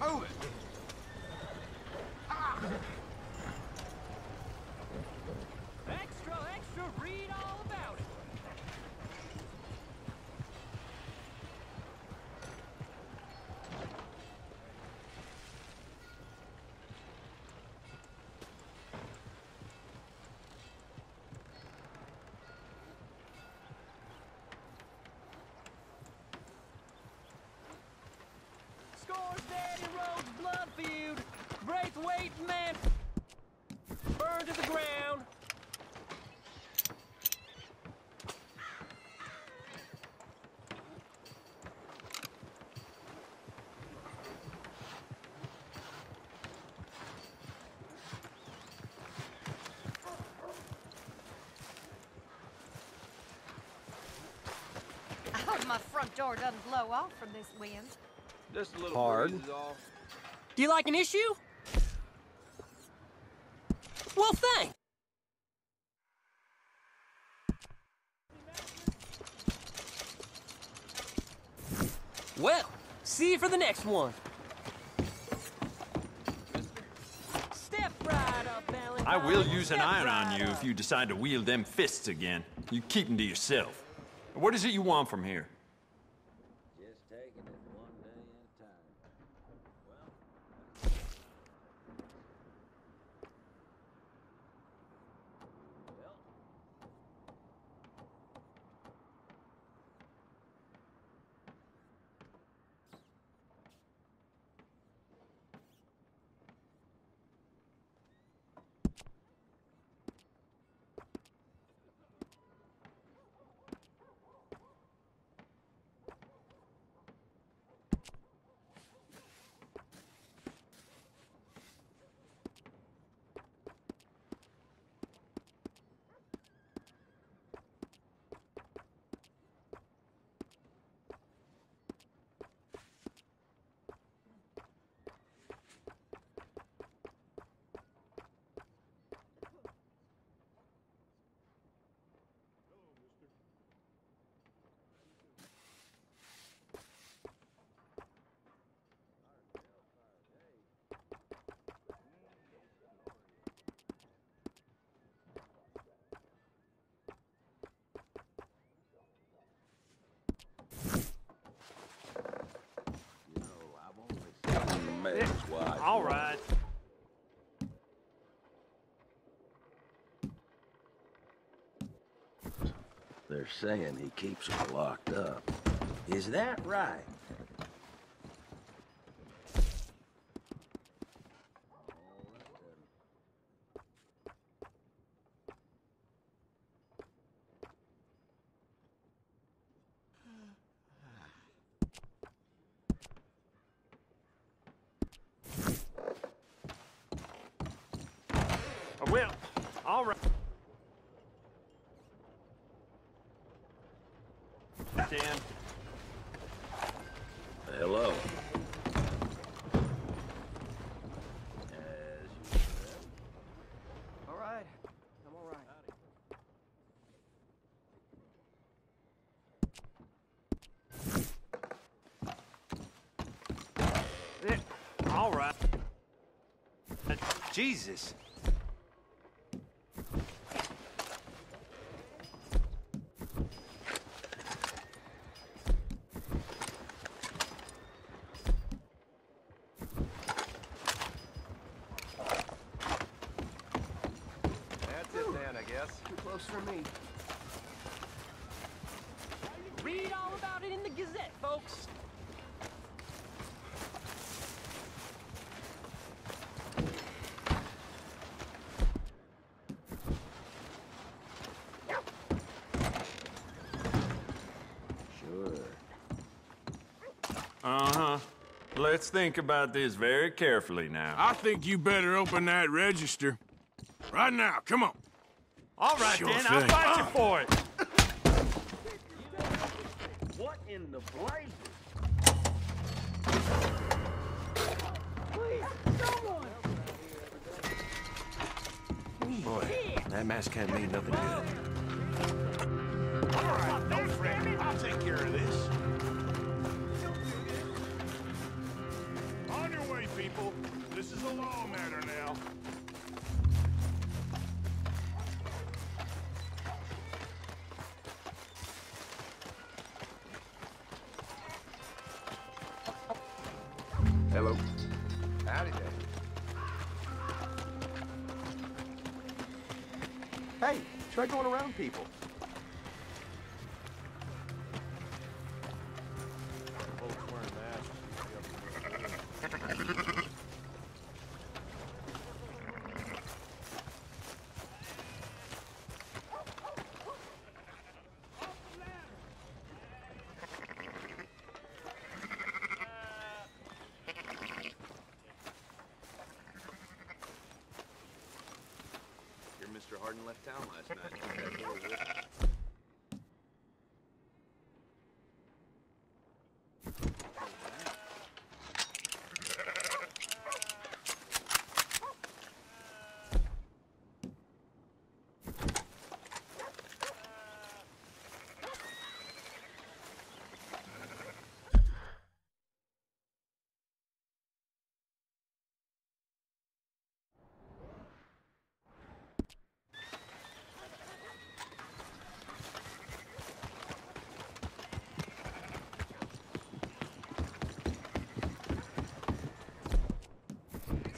Move it! Ah. Extra, extra, read all about it. Scores Daddy Rhodes blood feud. Braithwaite man burned to the ground. I hope my front door doesn't blow off from this wind. Just a little Hard. breeze is all. Do you like an issue? Well, thanks. Well, see you for the next one. Step right up, Valentine. I will use an Step iron right on you up. if you decide to wield them fists again. You keep them to yourself. What is it you want from here? Just taking it one day at a time. All right. They're saying he keeps them locked up. Is that right? Well, all right. 10. Hello. All right. I'm all right. All right. Jesus. That's it then, I guess. Too close for me. Read all about it in the Gazette, folks. Sure. Uh-huh. Let's think about this very carefully now. I think you better open that register. Right now, come on. All right, Sure then. I'll thing. fight you for it. What in the blazes? Boy, that mask can't mean nothing good. All right, no fret. I'll take care of this. On your way. people. This is a law matter now. Hello. Howdy there. Hey, try going around people. Folks wearing masks. Mr. Harden left town last night.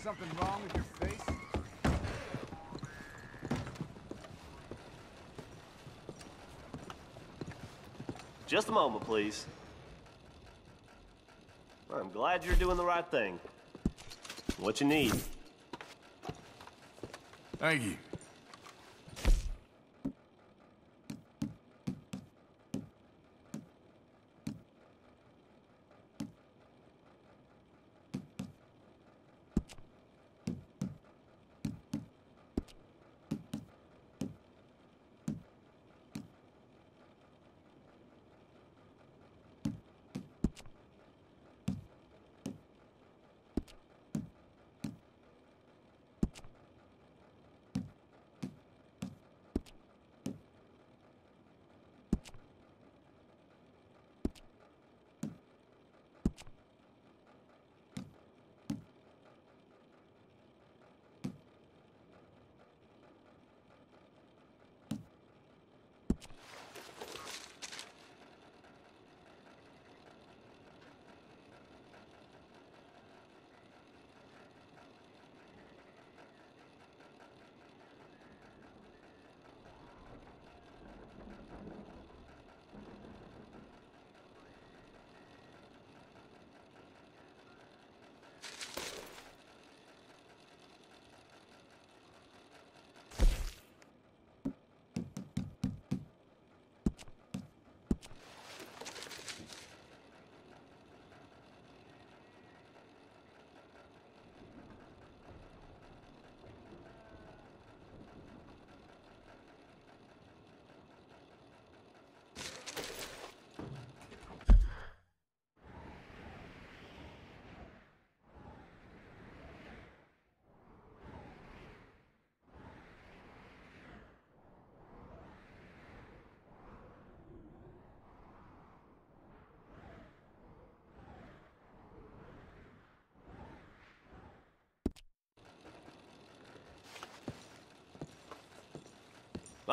Something wrong with your face? Just a moment, please. I'm glad you're doing the right thing. What you need? Thank you.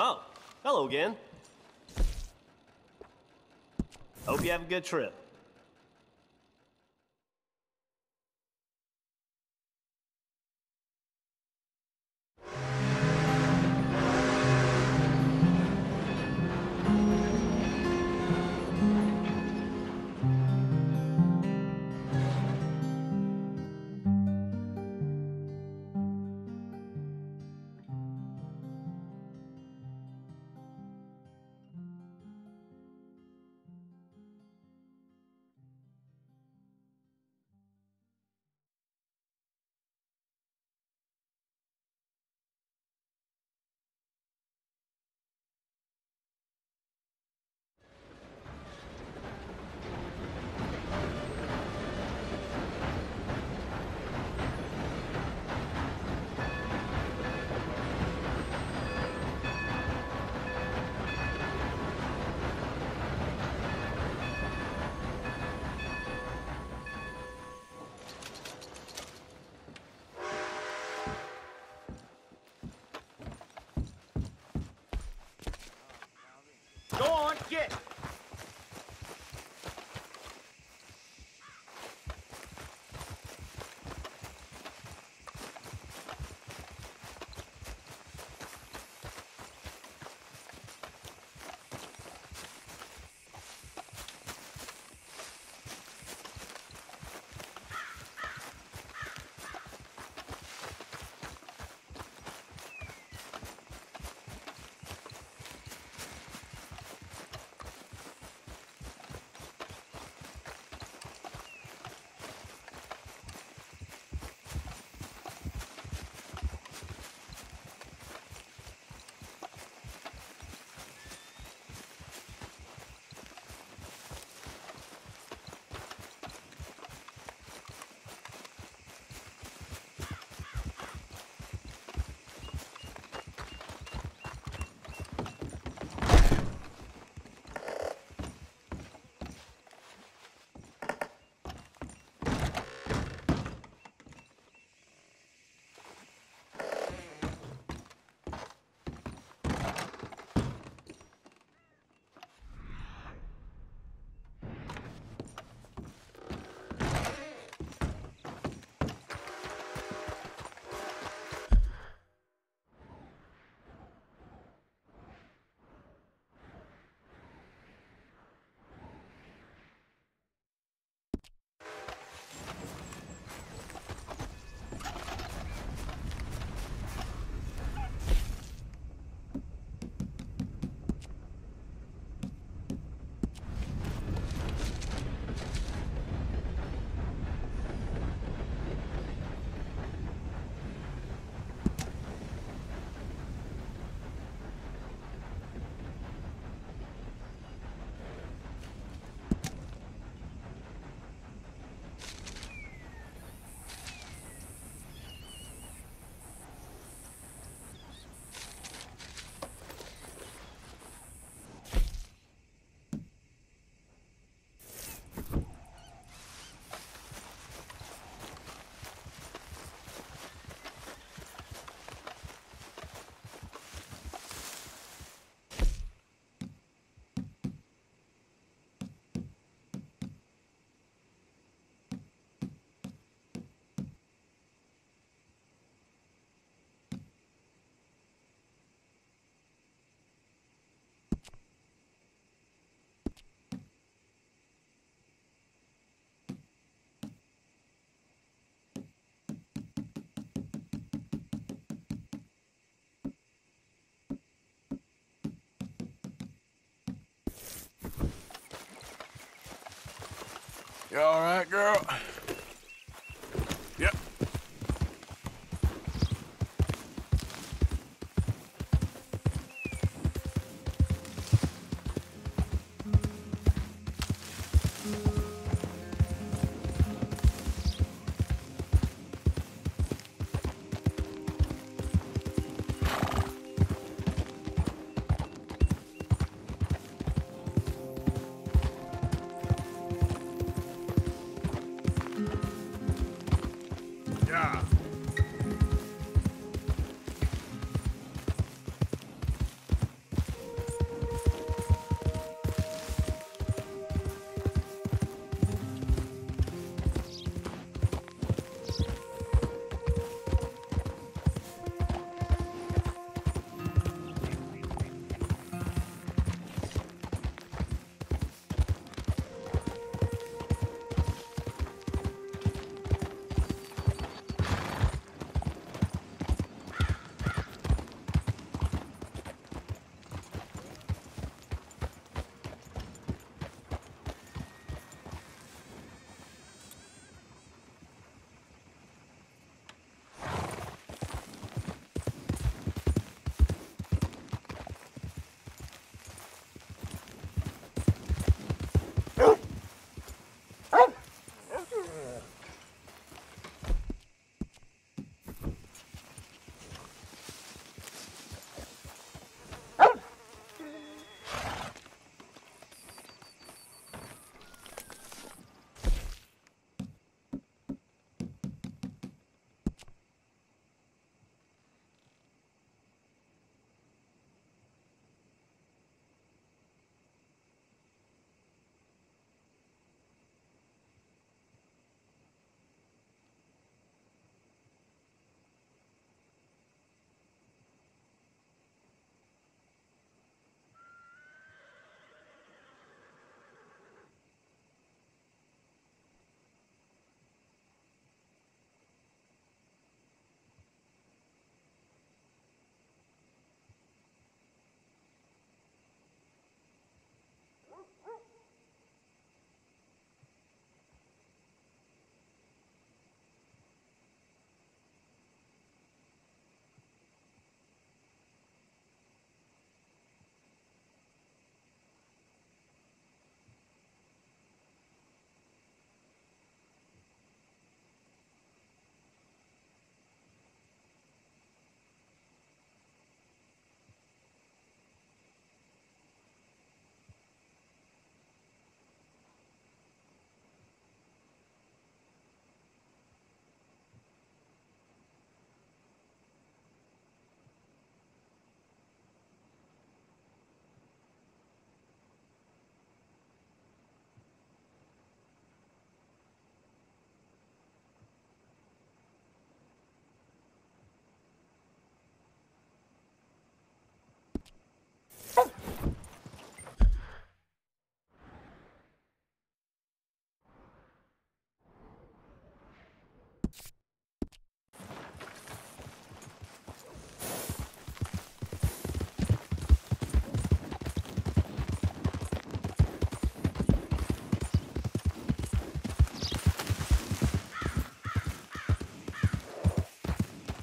Oh, hello again. Hope you have a good trip. You all right, girl? Yep. Yeah.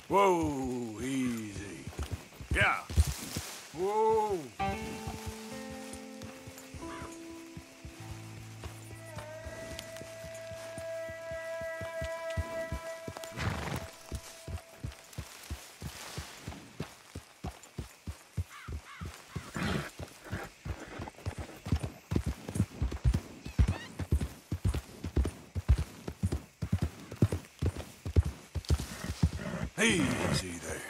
Whoa, easy. Yeah. Whoa. Easy there.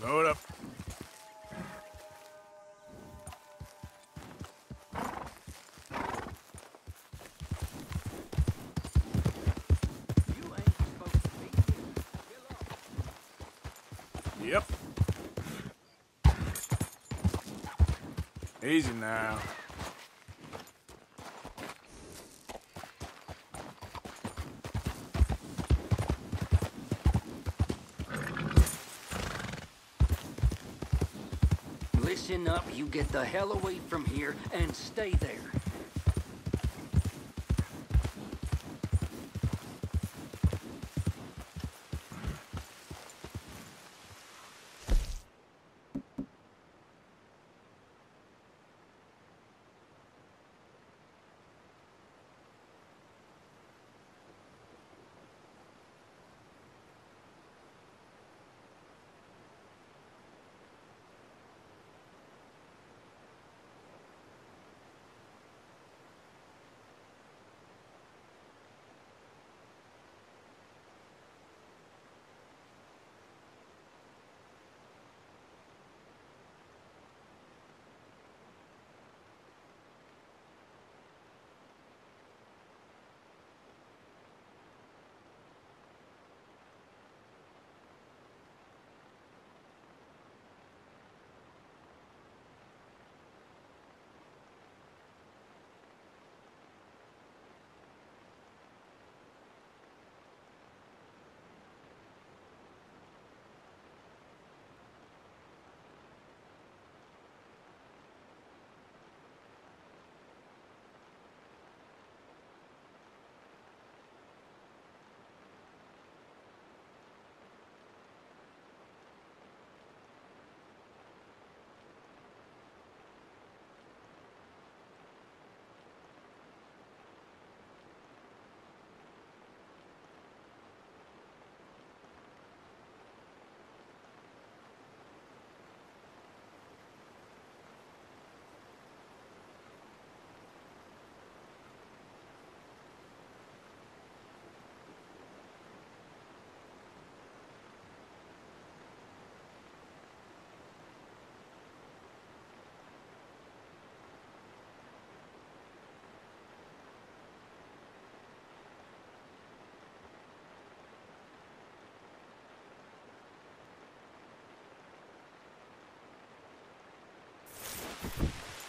Hold up. You ain't supposed to be here. Yep. Easy now. Listen up, you get the hell away from here and stay there.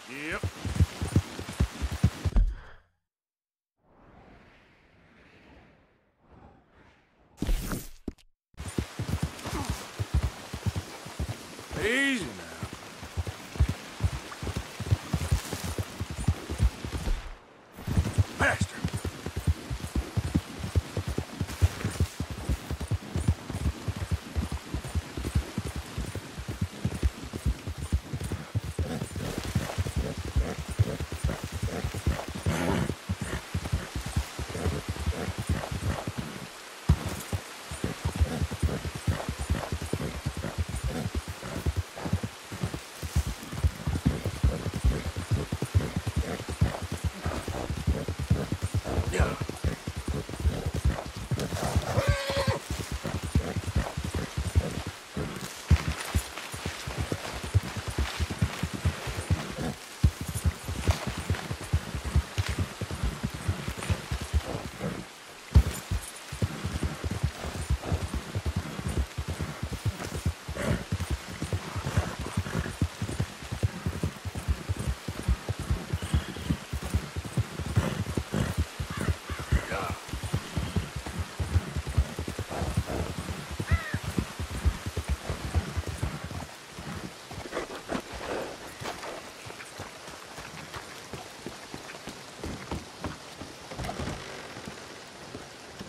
Yep. Easy now. Faster.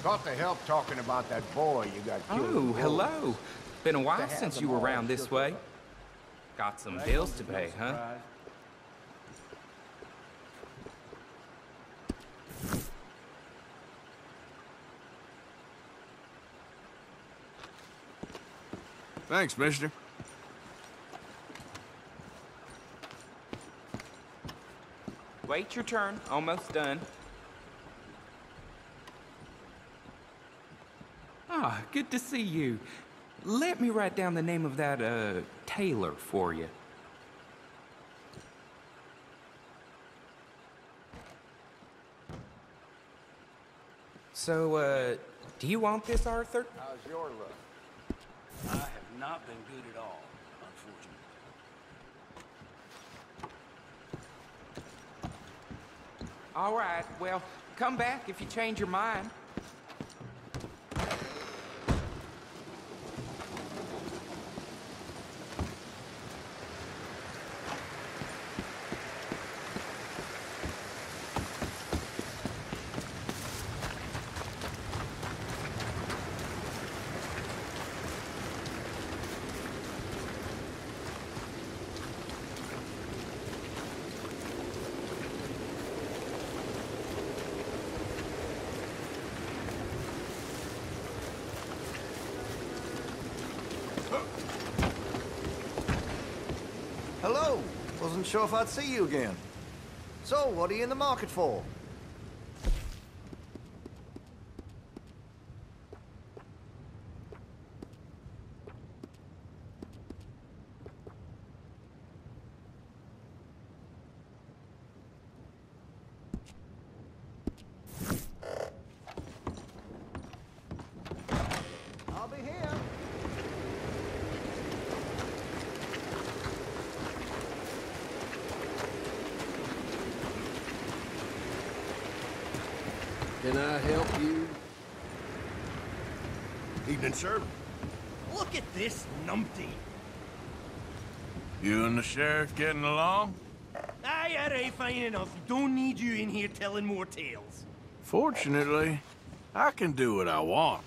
Thought to help talking about that boy you got killed. Oh, hello. Been a while since you were around this way. Got some bills to pay, huh? Thanks, mister. Wait your turn. Almost done. Ah, good to see you. Let me write down the name of that, tailor for you. So, do you want this, Arthur? How's your luck? I have not been good at all, unfortunately. All right, well, come back if you change your mind. Hello. Wasn't sure if I'd see you again. So, what are you in the market for? I'll be here. Can I help you? Evening, sir. Look at this numpty. You and the sheriff getting along? Aye, alright, fine enough. Don't need you in here telling more tales. Fortunately, I can do what I want.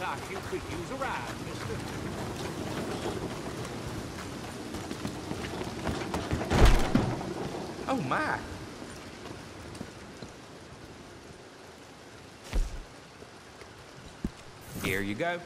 like you could use a ride, mister. Oh my. Here you go.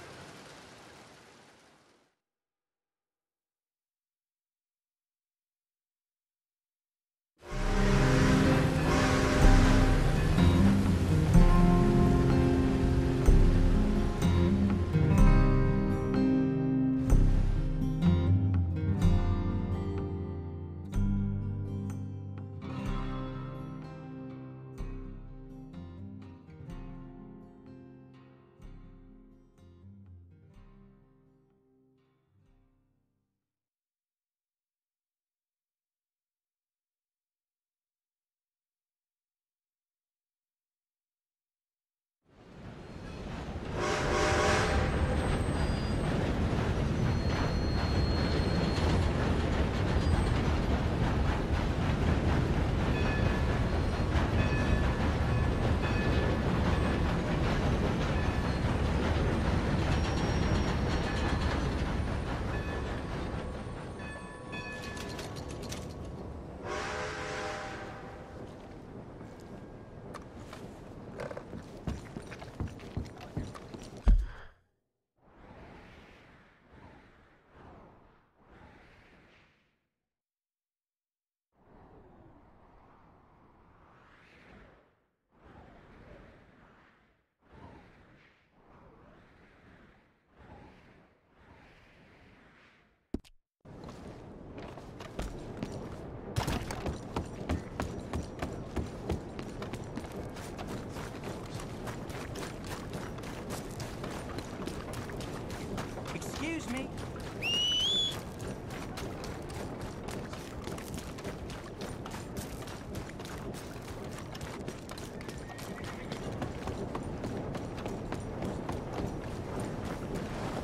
Excuse me.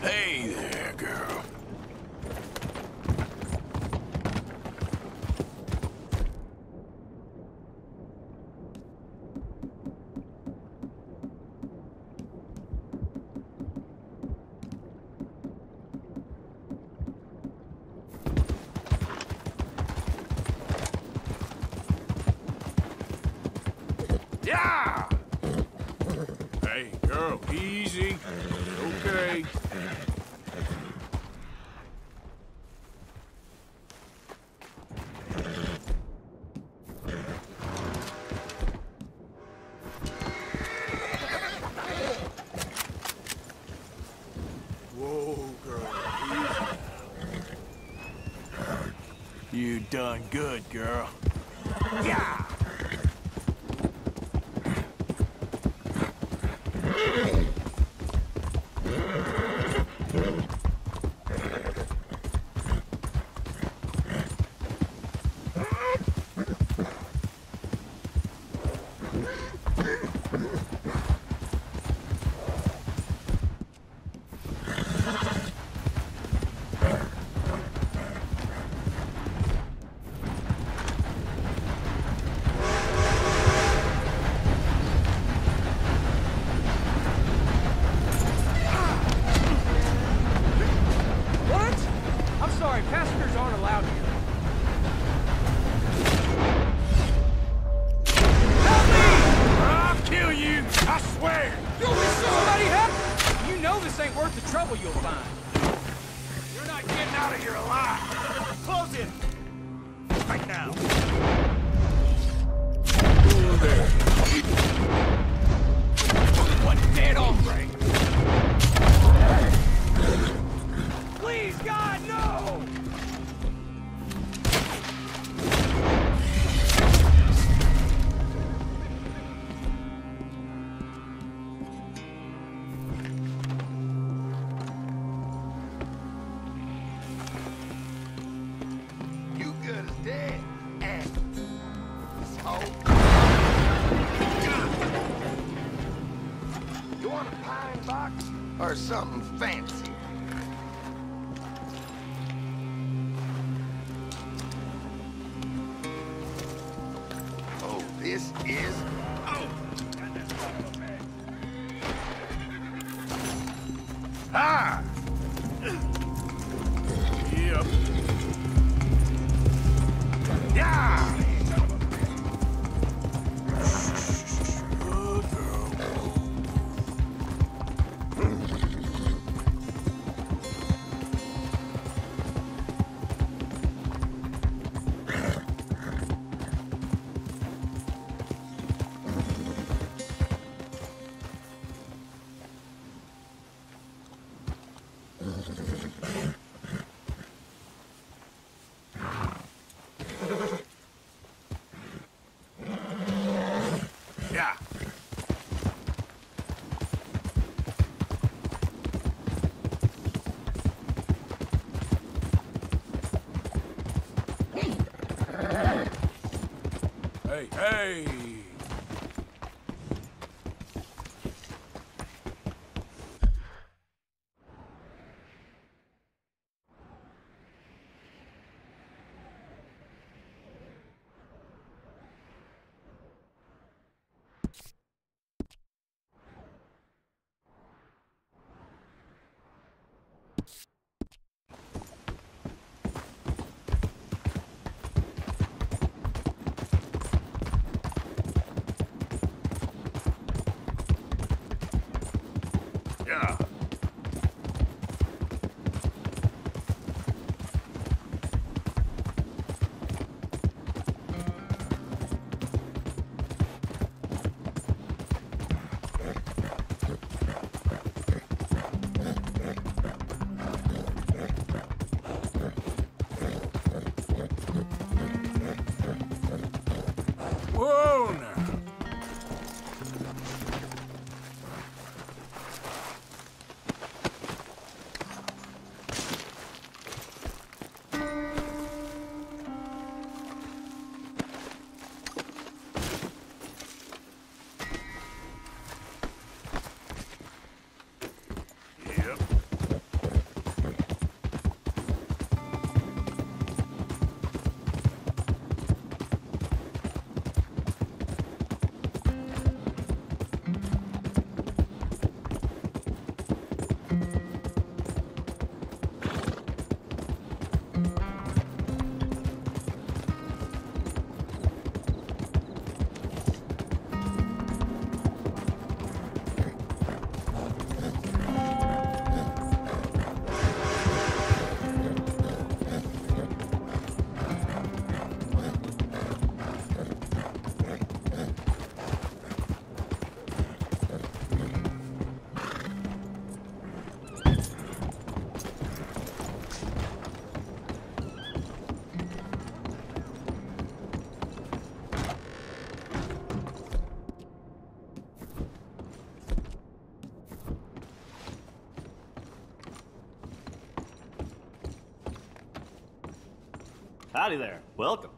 Hey there, girl. Yeah! Hey, girl, easy. Okay. Whoa, girl. Easy. You done good, girl. Yeah! Passengers aren't allowed here. Help me! I'll kill you, I swear! You'll be somebody help! You know this ain't worth the trouble you'll find. You're not getting out of here alive! Close in! Right now! Ooh, there. One dead hombre! Please, God, no! You good as dead. So, you want a pine box or something fancy? Oh, this is... Oh! Hey, hey! Yeah. Whoa now. Yep. Howdy there. Welcome.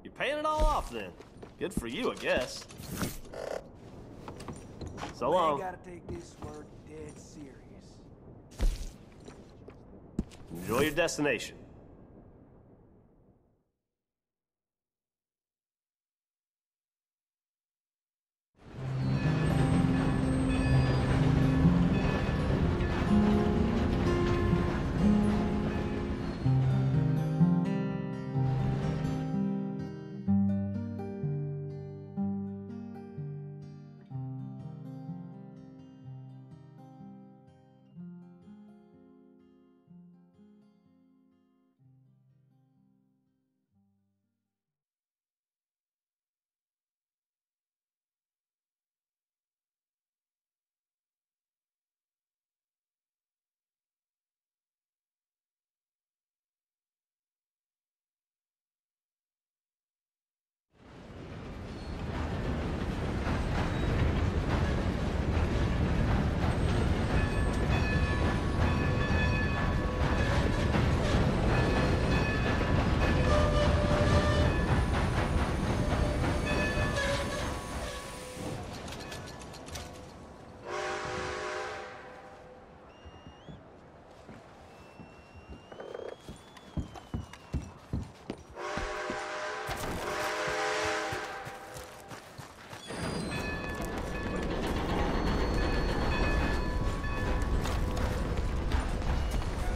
You're paying it all off then. Good for you, I guess. So long. gotta take this work dead serious. Enjoy your destination.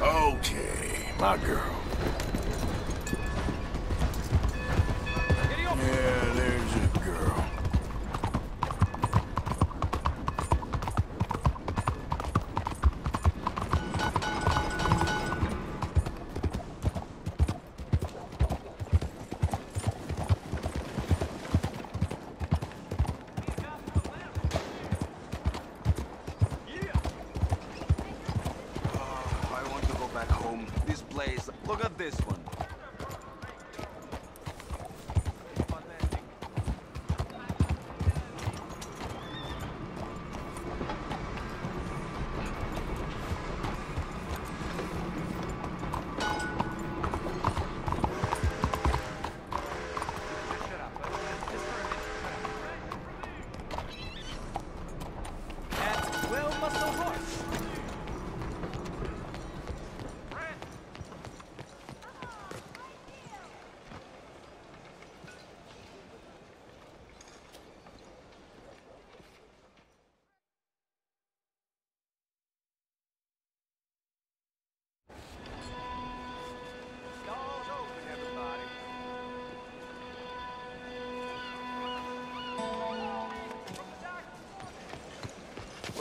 Okay, my girl. Yeah, there's a girl. Look at this one.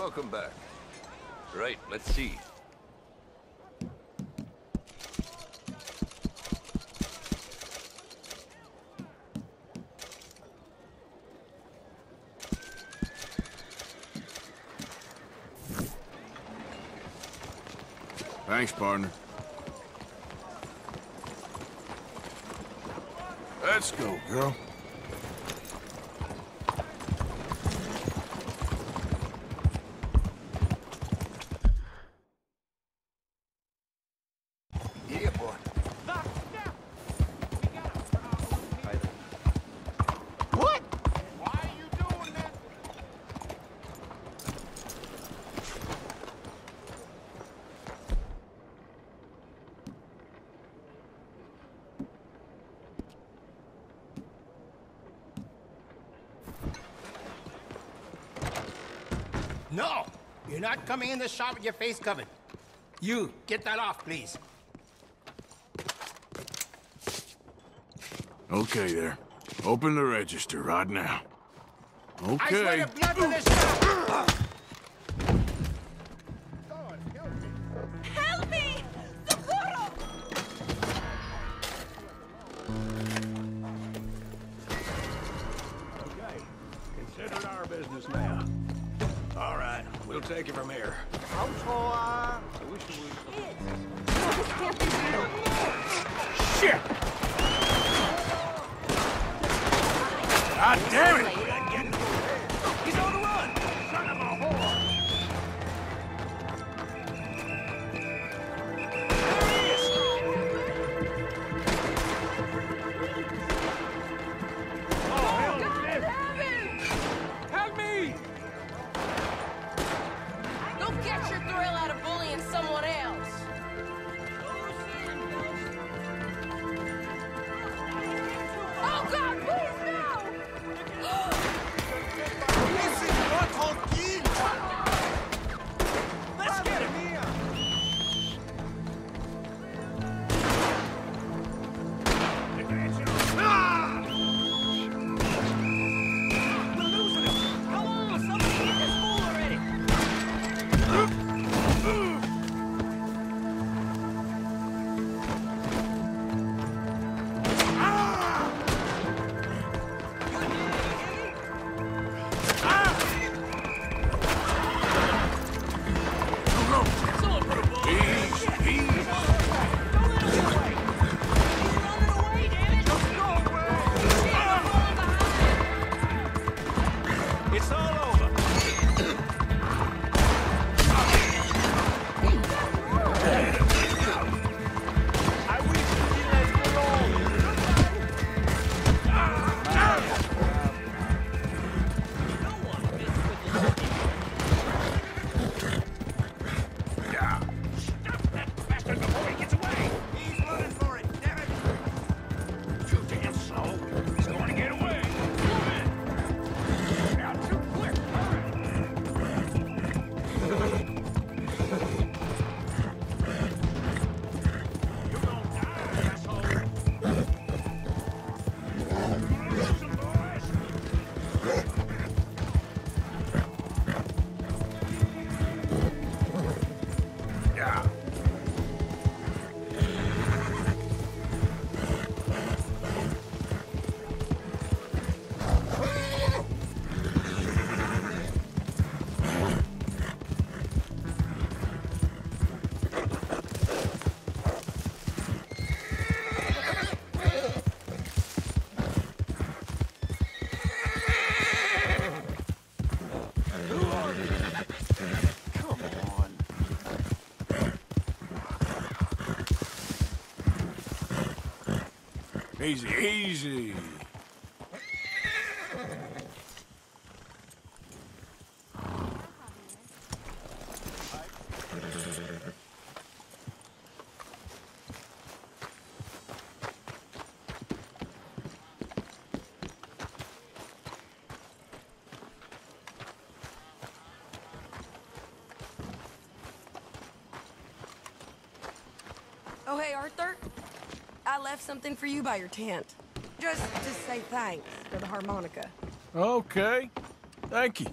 Welcome back. Right, let's see. Thanks, partner. Let's go, girl. Yeah, boy. What? Why are you doing that? No! You're not coming in the shop with your face covered. You, get that off, please. Okay there. Open the register right now. Okay. I swear to blood in this shop! Help me! Socorro! Okay. Consider it our business now. All right, we'll take it from here. Shit! God damn it! He's on the run! Son of a whore! There he is! Oh, hell, Help me! Go get your thrill out of bullying someone else. Oh, God, please, no! Let's get him! We're losing him! Come on, somebody get this fool already! Someone put a bullet in him. Shit. Don't let him get away! He's running away, damn it! Don't go away! Shit, I'm falling behind! It's all over! I wish you didn't let me No one messes with the lucky. Stop that bastard before he gets away! He's running for it, damn it! Too damn slow. He's going to get away. Move in. Now, too quick. You're gonna die, asshole. Lose him, boys. Yeah. Come on. Easy, easy. Oh, hey, Arthur. I left something for you by your tent. Just to say thanks for the harmonica. Okay. Thank you.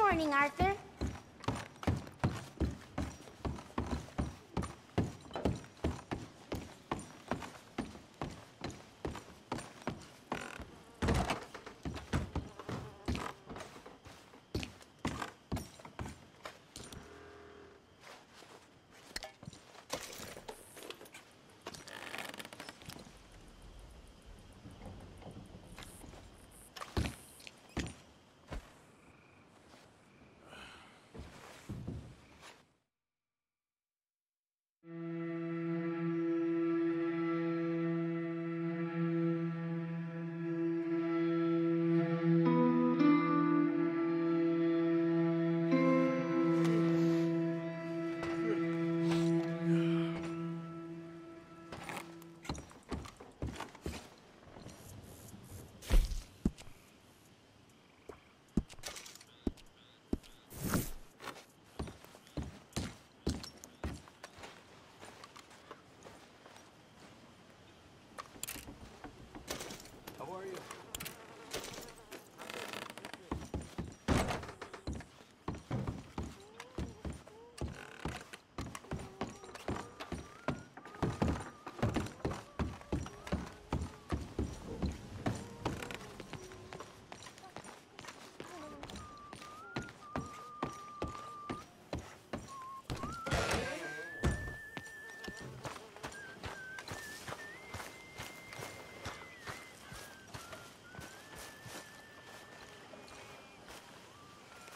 morning, Arthur.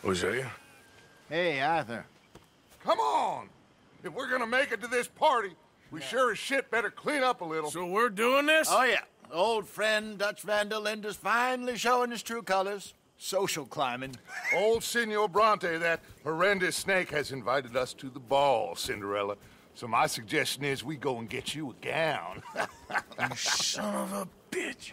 Hosea? Hey, Arthur. Come on! If we're gonna make it to this party, we sure as shit better clean up a little. So we're doing this? Oh, yeah. Old friend Dutch Van der Linde's finally showing his true colors. Social climbing. Old Senor Bronte, that horrendous snake, has invited us to the ball, Cinderella. So my suggestion is we go and get you a gown. You son of a bitch.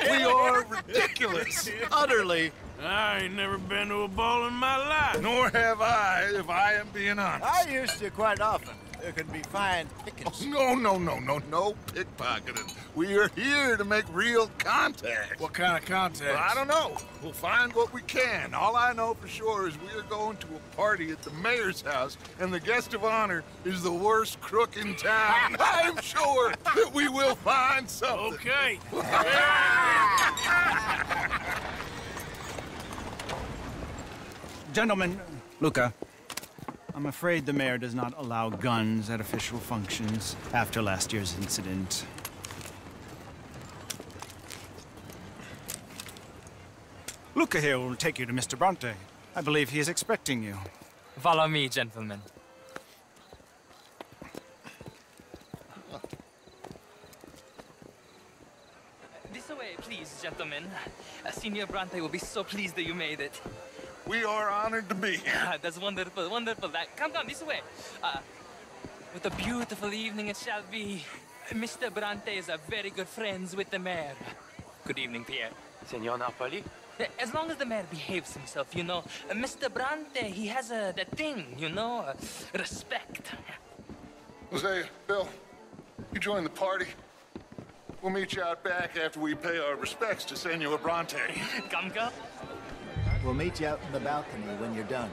We are ridiculous. Utterly. I ain't never been to a ball in my life. Nor have I, if I am being honest. I used to quite often. There can be fine pickings. Oh, no pickpocketing. We are here to make real contact. What kind of contact? Well, I don't know. We'll find what we can. All I know for sure is we are going to a party at the mayor's house, and the guest of honor is the worst crook in town. I'm sure that we will find something. Okay. Gentlemen, Luca, I'm afraid the mayor does not allow guns at official functions after last year's incident. Luca here will take you to Mr. Bronte. I believe he is expecting you. Follow me, gentlemen. This way, please, gentlemen. Senior Bronte will be so pleased that you made it. We are honored to be here. That's wonderful, wonderful. Come this way. What a beautiful evening it shall be. Mr. Bronte is a very good friends with the mayor. Good evening, Pierre. Senor Napoli? As long as the mayor behaves himself, you know. Mr. Bronte, he has that thing, you know, respect. Hosea, Bill, you join the party. We'll meet you out back after we pay our respects to Senor Bronte. Come. We'll meet you out in the balcony when you're done.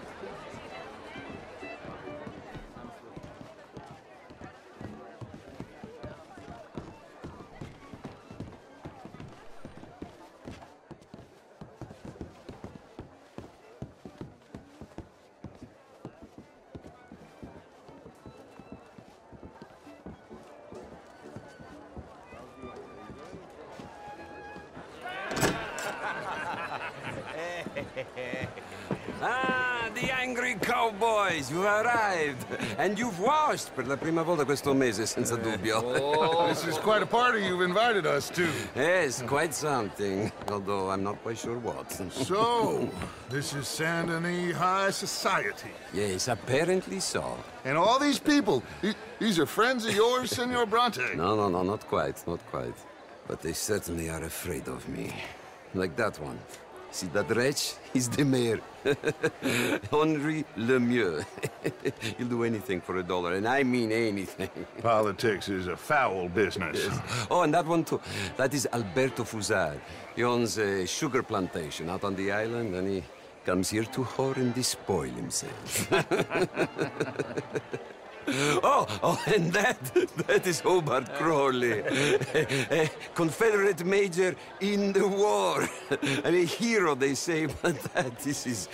Ah, the angry cowboys, you've arrived. And you've washed per la prima volta questo mese, senza dubbio. Oh, this is quite a party you've invited us to. Yes, quite something. Although I'm not quite sure what. So, this is Saint Denis High Society. Yes, apparently so. And all these people, these are friends of yours, Senor Bronte? No, not quite. But they certainly are afraid of me. Like that one. See that wretch? He's the mayor. Henri Lemieux. He'll do anything for $1, and I mean anything. Politics is a foul business. Yes. Oh, and that one too. That is Alberto Fusar. He owns a sugar plantation out on the island, and he comes here to whore and despoil himself. Oh, and that is Hobart Crawley, a Confederate major in the war, and a hero, they say, but that is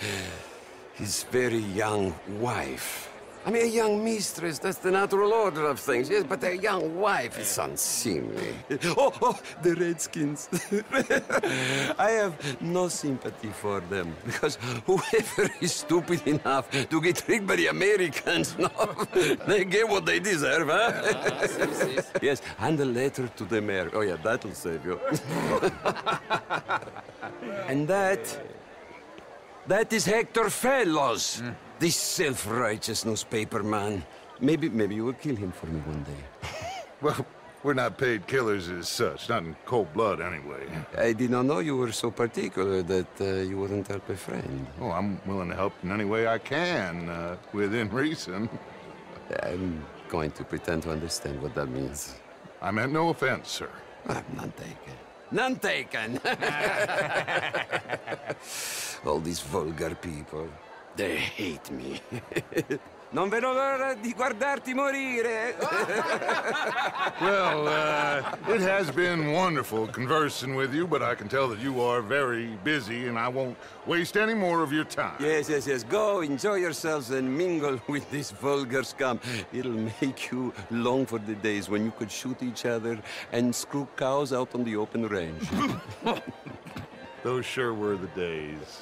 his very young wife. I mean, a young mistress, that's the natural order of things, yes, but a young wife is unseemly. Oh, the Redskins. I have no sympathy for them, because whoever is stupid enough to get tricked by the Americans, no, they get what they deserve, huh? Yes, and a letter to the mayor. Oh, yeah, that'll save you. And that is Hector Fellows. This self-righteous newspaper man. Maybe you will kill him for me one day. Well, we're not paid killers as such, not in cold blood anyway. I did not know you were so particular that you wouldn't help a friend. Oh, I'm willing to help in any way I can, within reason. I'm going to pretend to understand what that means. I meant no offense, sir. None taken. None taken! All these vulgar people. They hate me. Non vedo l'ora di guardarti morire. Well, it has been wonderful conversing with you, but I can tell that you are very busy, and I won't waste any more of your time. Yes. Go, enjoy yourselves, and mingle with this vulgar scum. It'll make you long for the days when you could shoot each other and screw cows out on the open range. Those sure were the days.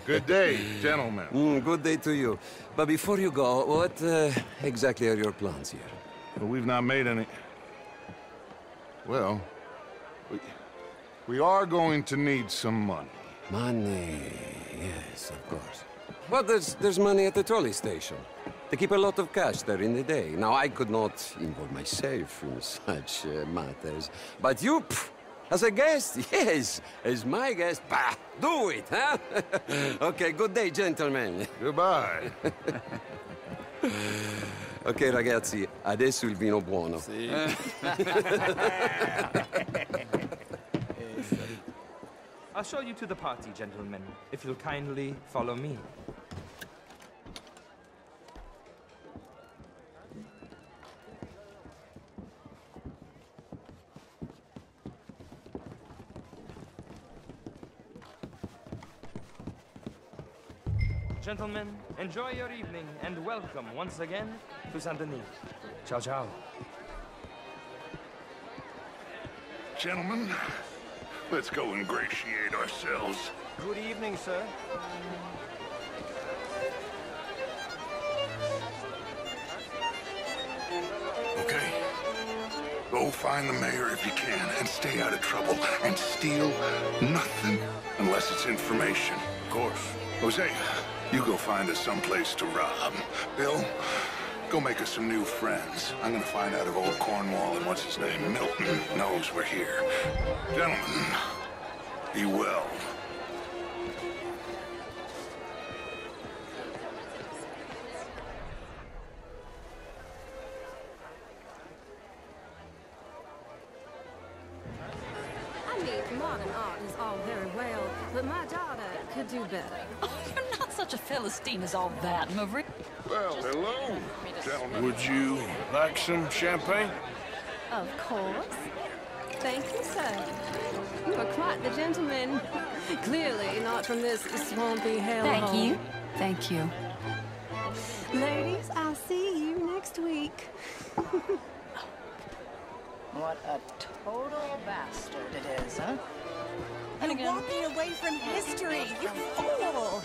Good day, gentlemen. Good day to you. But before you go, what exactly are your plans here? Well, we've not made any... Well, we are going to need some money. Money, yes, of course. But there's money at the trolley station. They keep a lot of cash there in the day. Now, I could not involve myself in such matters. But you... As a guest? Yes. As my guest? Bah, do it, huh? Okay, good day, gentlemen. Goodbye. Ok, ragazzi, adesso il vino buono. Sì. I'll show you to the party, gentlemen, if you'll kindly follow me. Gentlemen, enjoy your evening and welcome once again to Saint Denis. Ciao, ciao. Gentlemen, let's go ingratiate ourselves. Good evening, sir. Okay. Go find the mayor if you can, and stay out of trouble, and steal nothing unless it's information. Of course. Jose, you go find us someplace to rob. Bill, go make us some new friends. I'm gonna find out if old Cornwall and what's his name, Milton, knows we're here. Gentlemen, be well. Modern art is all very well, but my daughter could do better. Oh, you're not such a Philistine as all that, Marie. Well, hello, gentlemen. Would you like some champagne? Of course. Thank you, sir. You are quite the gentleman. Clearly not from this swampy hellhole. Thank you. Thank you. Ladies, I'll see you next week. What a total bastard it is, huh? You're walking away from history, you fool!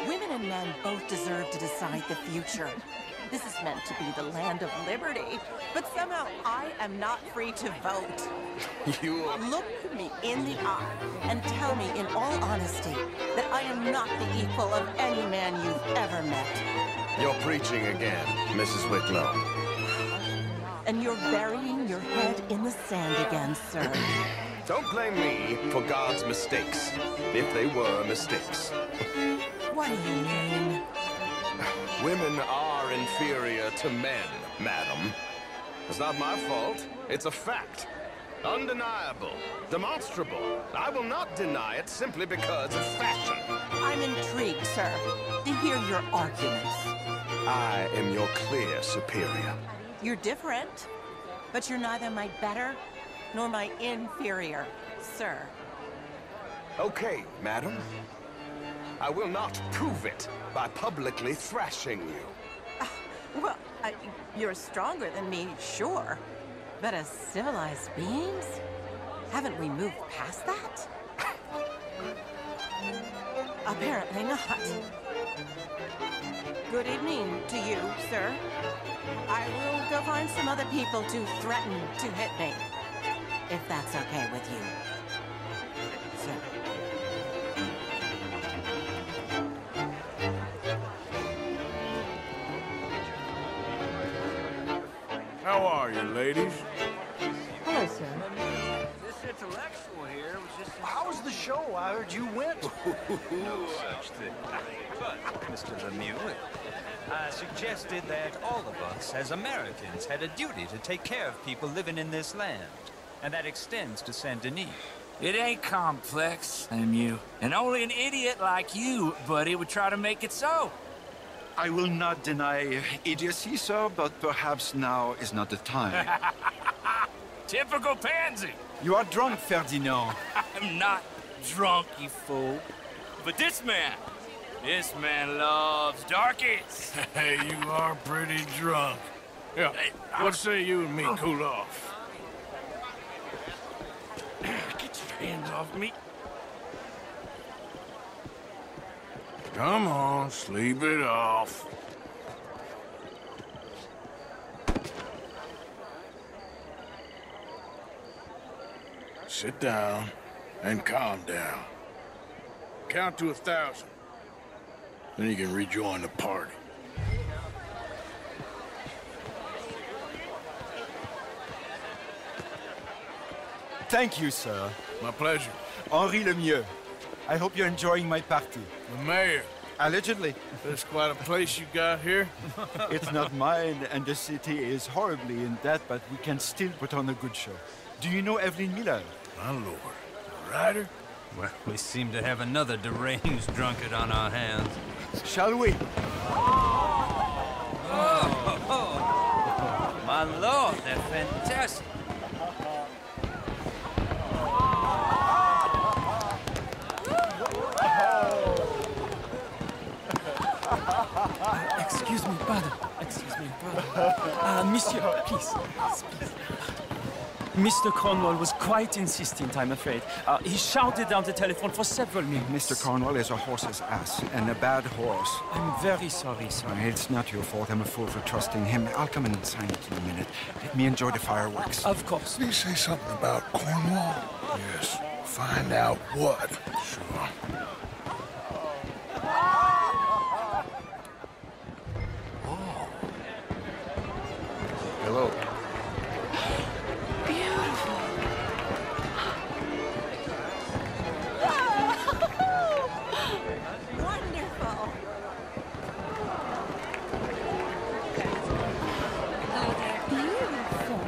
Women and men both deserve to decide the future. This is meant to be the land of liberty, but somehow I am not free to vote. You look me in the eye and tell me in all honesty that I am not the equal of any man you've ever met. You're preaching again, Mrs. Wicklow. And you're burying your head in the sand again, sir. Don't blame me for God's mistakes, if they were mistakes. What do you mean? Women are inferior to men, madam. It's not my fault. It's a fact. Undeniable. Demonstrable. I will not deny it simply because of fashion. I'm intrigued, sir, to hear your arguments. I am your clear superior. You're different, but you're neither my better nor my inferior, sir. Okay, madam. I will not prove it by publicly thrashing you. Well, you're stronger than me, sure. But as civilized beings, haven't we moved past that? Apparently not. Good evening to you, sir. I will go find some other people to threaten to hit me, if that's okay with you, sir. How are you, ladies? Hello, sir. This intellectual here was just... How was the show? I heard you went. No such thing. But, Mr. Lemieux, I suggested that all of us, as Americans, had a duty to take care of people living in this land. And that extends to Saint Denis. It ain't complex, Lemieux. And only an idiot like you, buddy, would try to make it so. I will not deny idiocy, sir, but perhaps now is not the time. Typical pansy. You are drunk, Ferdinand. I'm not drunk, you fool. But this man loves darkies. Hey, you are pretty drunk. Yeah, what say you and me cool off? Get your hands off me. Come on, sleep it off. Sit down and calm down. Count to 1,000. Then you can rejoin the party. Thank you, sir. My pleasure. Henri Lemieux. I hope you're enjoying my party. The mayor. Allegedly. That's quite a place you got here. It's not mine, and the city is horribly in debt, but we can still put on a good show. Do you know Evelyn Miller? My lord. Ryder? Well, we seem to have another deranged drunkard on our hands. Shall we? Oh, my lord, they're fantastic. Excuse me, pardon. Excuse me, pardon. Monsieur, please. Mr. Cornwall was quite insistent, I'm afraid. He shouted down the telephone for several minutes. Mr. Cornwall is a horse's ass, and a bad horse. I'm very sorry, sir. It's not your fault. I'm a fool for trusting him. I'll come in and sign it in a minute. Let me enjoy the fireworks. Of course. Did he say something about Cornwall? Yes. Find out what. Sure. Hello. Beautiful. Wonderful. Beautiful.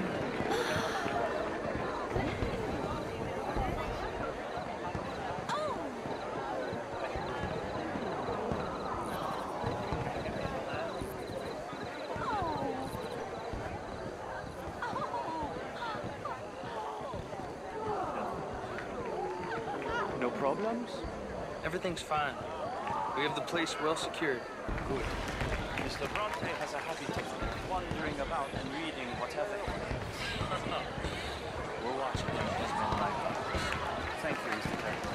No problems? Everything's fine. We have the place well secured. Good. Mr. Bronte has a habit of wandering about and reading whatever. We're watching him. He's been like that. Thank you, Mr. President.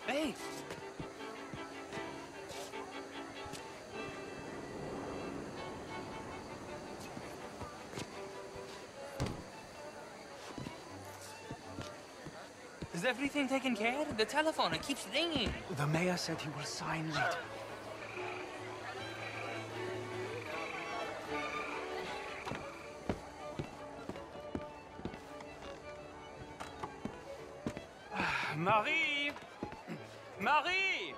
Hey! Is everything taken care of? The telephone, it keeps ringing. The mayor said he will sign later. Marie! Marie!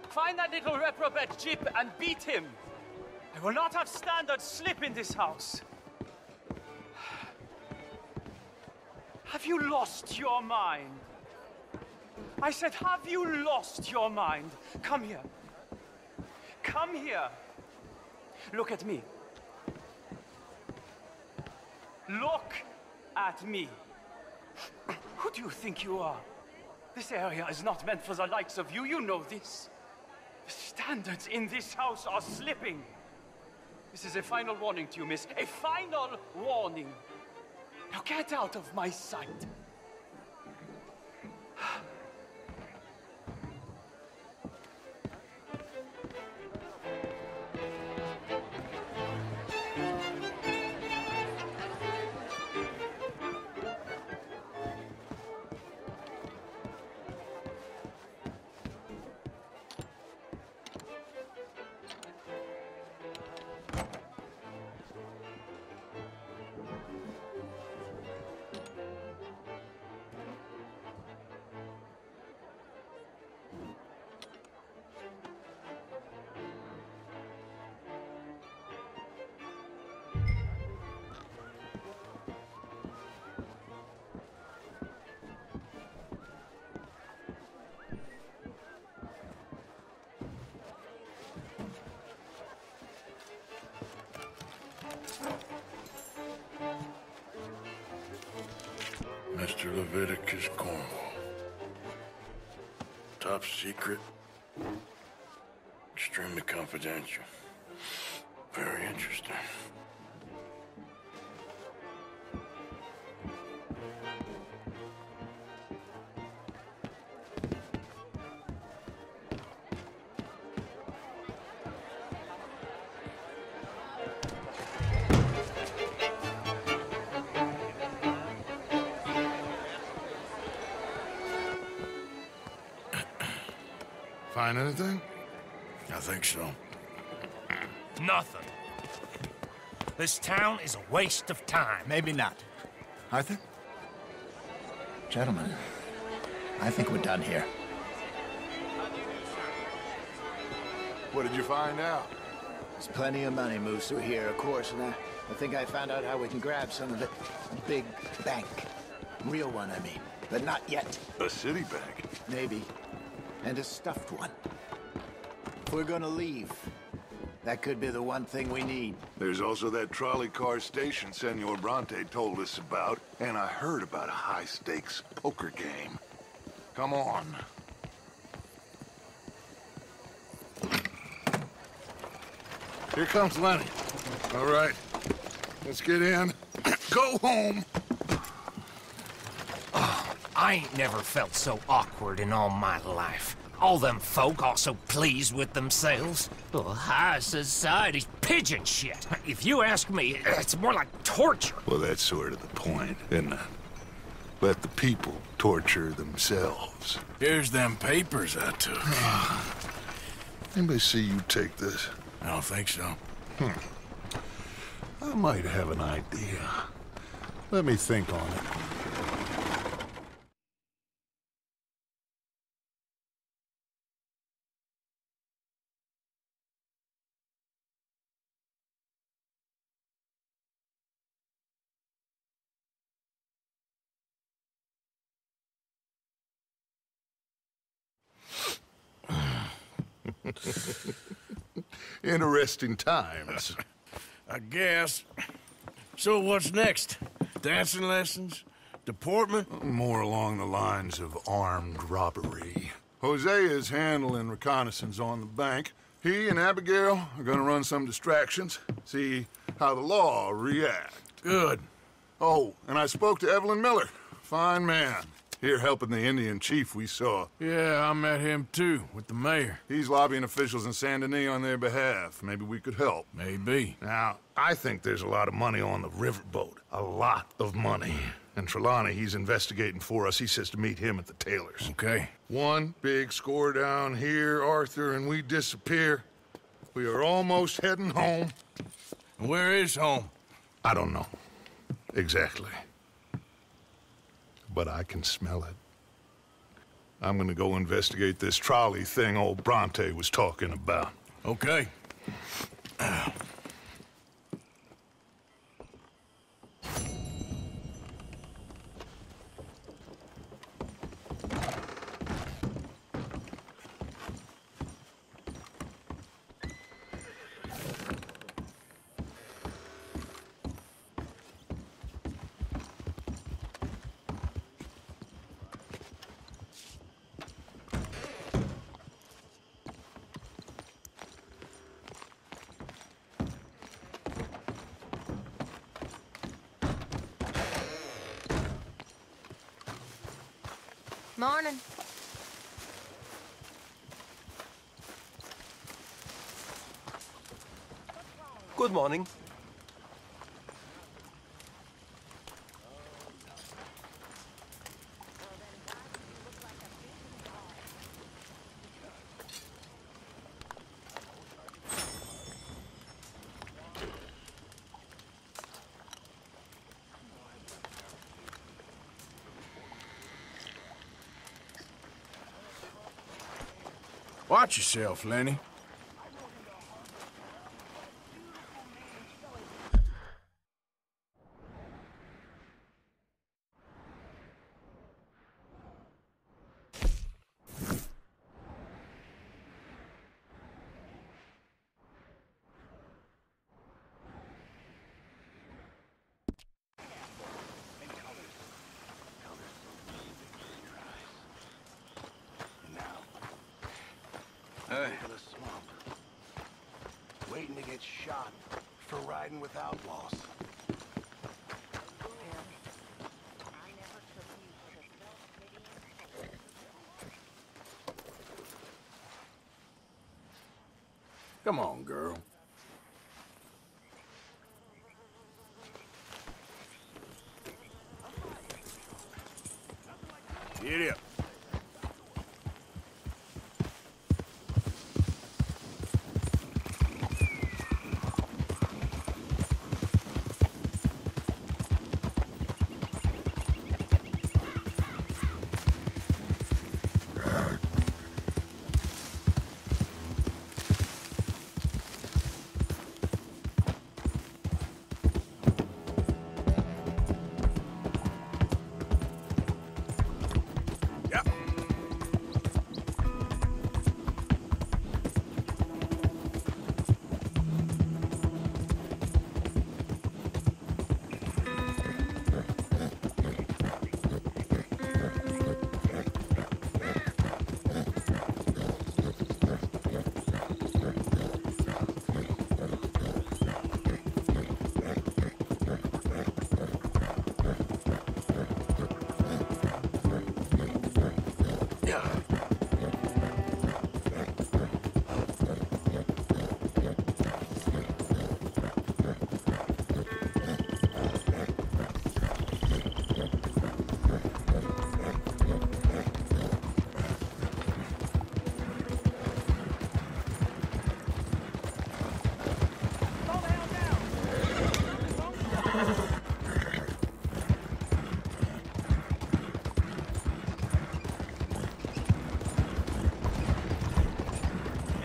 Find that little reprobate Jip and beat him. I will not have standard slip in this house. Have you lost your mind? I said, have you lost your mind? Come here. Come here. Look at me. Look at me. Who do you think you are? This area is not meant for the likes of you. You know this. The standards in this house are slipping. This is a final warning to you, miss. A final warning. Now get out of my sight. Mr. Leviticus Cornwall. Top secret. Extremely confidential. Very interesting. Find anything? I think so. Nothing. This town is a waste of time. Maybe not. Arthur? Gentlemen, I think we're done here. What did you find out? There's plenty of money moves through here, of course, and I think I found out how we can grab some of it. A big bank. Real one, I mean. But not yet. A city bank? Maybe. And a stuffed one. If we're gonna leave, that could be the one thing we need. There's also that trolley car station Senor Bronte told us about, and I heard about a high-stakes poker game. Come on. Here comes Lenny. All right, let's get in. Go home. I ain't never felt so awkward in all my life. All them folk all so pleased with themselves. Oh, high society's pigeon shit. If you ask me, it's more like torture. Well, that's sort of the point, isn't it? Let the people torture themselves. Here's them papers I took. Anybody see you take this? I don't think so. I might have an idea. Let me think on it. Interesting times. I guess. So what's next? Dancing lessons? Deportment? More along the lines of armed robbery. Hosea is handling reconnaissance on the bank. He and Abigail are gonna run some distractions, see how the law reacts. Good. Oh, and I spoke to Evelyn Miller. Fine man. Here helping the Indian chief we saw. Yeah, I met him too, with the mayor. He's lobbying officials in Saint Denis on their behalf. Maybe we could help. Maybe. Now, I think there's a lot of money on the riverboat. A lot of money. And Trelawney, he's investigating for us. He says to meet him at the Taylor's. Okay. One big score down here, Arthur, and we disappear. We are almost heading home. Where is home? I don't know. Exactly. But I can smell it. I'm gonna go investigate this trolley thing old Bronte was talking about. Okay. Morning. Good morning. Watch yourself, Lenny. Hey. Waiting to get shot for riding with outlaws. Come on, girl. Get up.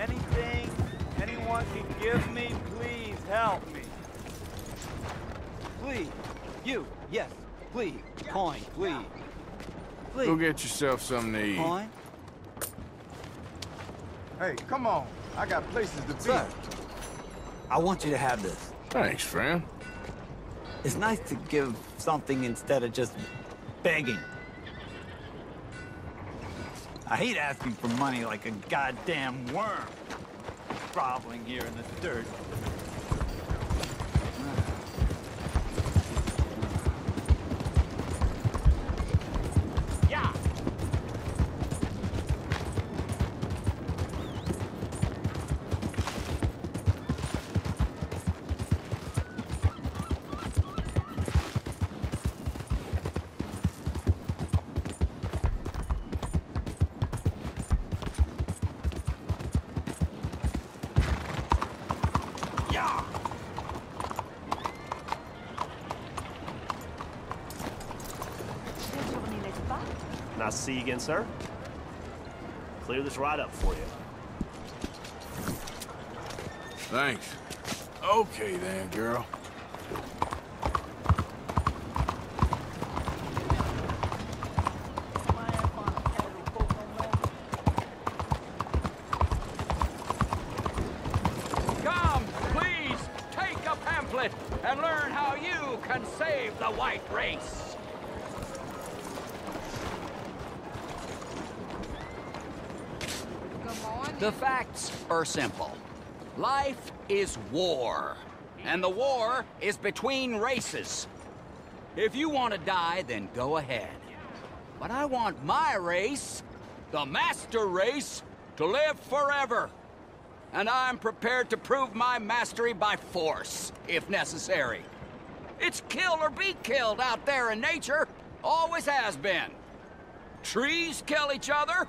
Anything anyone can give me, please help me. Please. You. Yes. Please. Coin, please. Please. Go get yourself something to eat. Coin? Hey, come on. I got places to be. Sir, I want you to have this. Thanks, friend. It's nice to give something instead of just begging. I hate asking for money like a goddamn worm, groveling here in the dirt. Yeah. Nice to see you again, sir. clear this right up for you. Thanks. Okay then, girl. Come, please, take a pamphlet and learn how you can save the white race. The facts are simple. Life is war, and the war is between races. If you want to die, then go ahead. But I want my race, the master race, to live forever. And I'm prepared to prove my mastery by force, if necessary. It's kill or be killed out there in nature, always has been. Trees kill each other,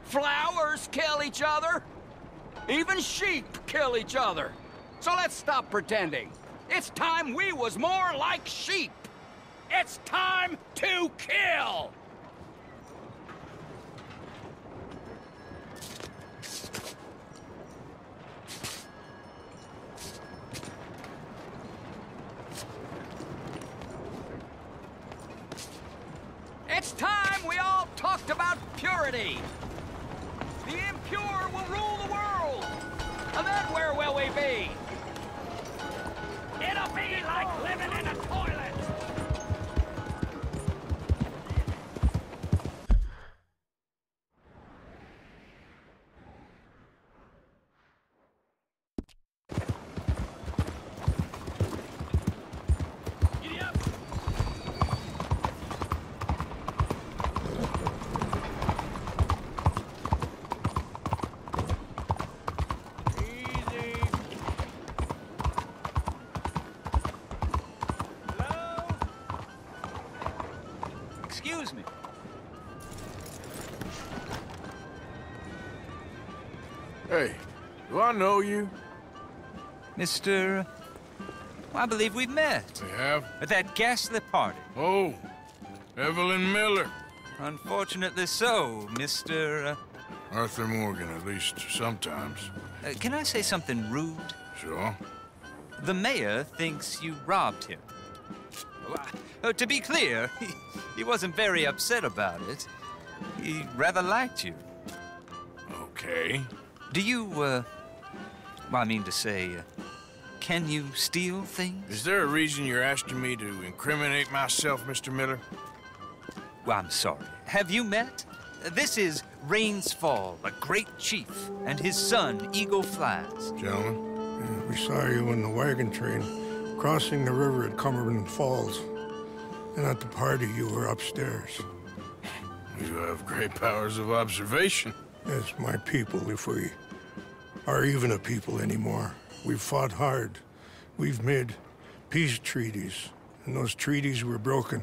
flowers kill each other, even sheep kill each other. So let's stop pretending. It's time we was more like sheep. It's time to kill! It's time we all talked about purity. The impure will rule the world. And then where will we be? It'll be like living in a toilet. Excuse me. Hey, do I know you? Mr. I believe we've met. We have? At that ghastly party. Oh, Evelyn Miller. Unfortunately so, Mr. Arthur Morgan, at least sometimes. Can I say something rude? Sure. The mayor thinks you robbed him. To be clear, he wasn't very upset about it. He rather liked you. Okay. Do you, well, I mean to say, can you steal things? Is there a reason you're asking me to incriminate myself, Mr. Miller? Well, I'm sorry. Have you met? This is Rains Fall, a great chief, and his son, Eagle Flies. Gentlemen, we saw you in the wagon train crossing the river at Cumberland Falls. And at the party, you were upstairs. You have great powers of observation. Yes, my people, if we are even a people anymore. We've fought hard. We've made peace treaties, and those treaties were broken.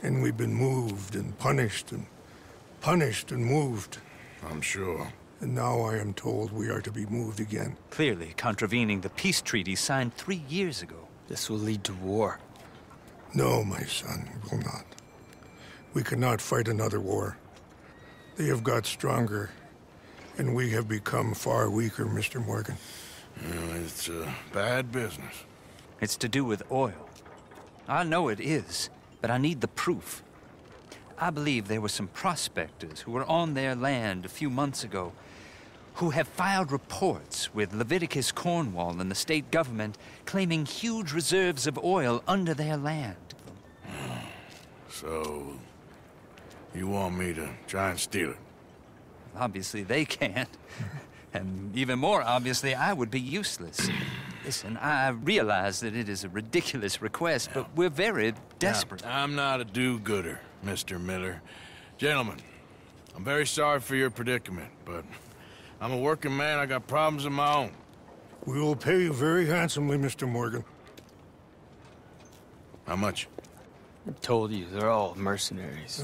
And we've been moved and punished and moved. I'm sure. And now I am told we are to be moved again. Clearly contravening the peace treaty signed 3 years ago. This will lead to war. No, my son, it will not. We cannot fight another war. They have got stronger, and we have become far weaker, Mr. Morgan. Well, it's bad business. It's to do with oil. I know it is, but I need the proof. I believe there were some prospectors who were on their land a few months ago who have filed reports with Leviticus Cornwall and the state government claiming huge reserves of oil under their land. So, you want me to try and steal it? Obviously they can't. And even more obviously, I would be useless. Listen, I realize that it is a ridiculous request, but we're very desperate. Now, I'm not a do-gooder, Mr. Miller. Gentlemen, I'm very sorry for your predicament, but I'm a working man. I got problems of my own. We will pay you very handsomely, Mr. Morgan. How much? I told you, they're all mercenaries.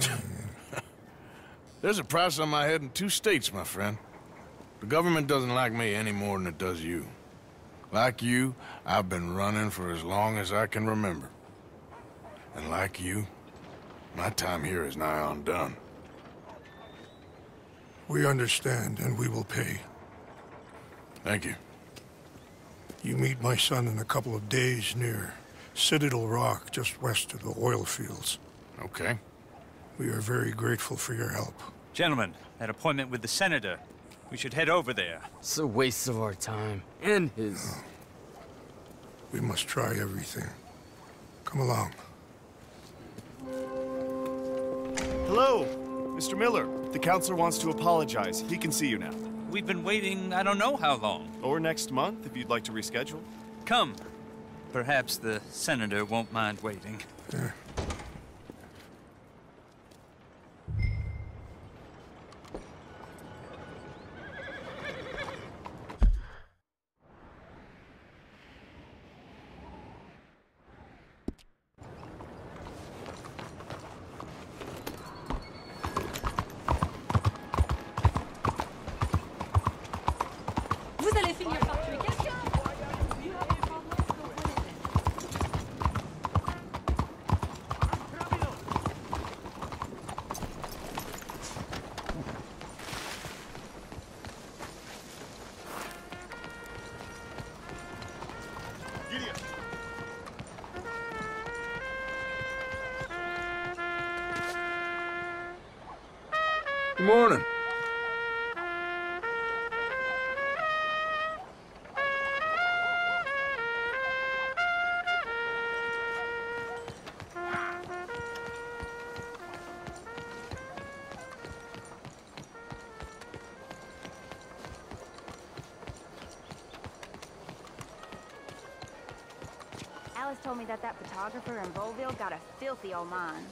There's a price on my head in 2 states, my friend. The government doesn't like me any more than it does you. Like you, I've been running for as long as I can remember. And like you, my time here is nigh on done. We understand, and we will pay. Thank you. You meet my son in a couple of days near Citadel Rock, just west of the oil fields. Okay. We are very grateful for your help. Gentlemen, that appointment with the senator. We should head over there. It's a waste of our time. And his. No. We must try everything. Come along. Hello, Mr. Miller. The counselor wants to apologize. He can see you now. We've been waiting I don't know how long. Or next month, if you'd like to reschedule. Come. Perhaps the senator won't mind waiting. Vous allez finir par tuer quelqu'un. Good morning. Alice told me that photographer in Volville got a filthy old mine.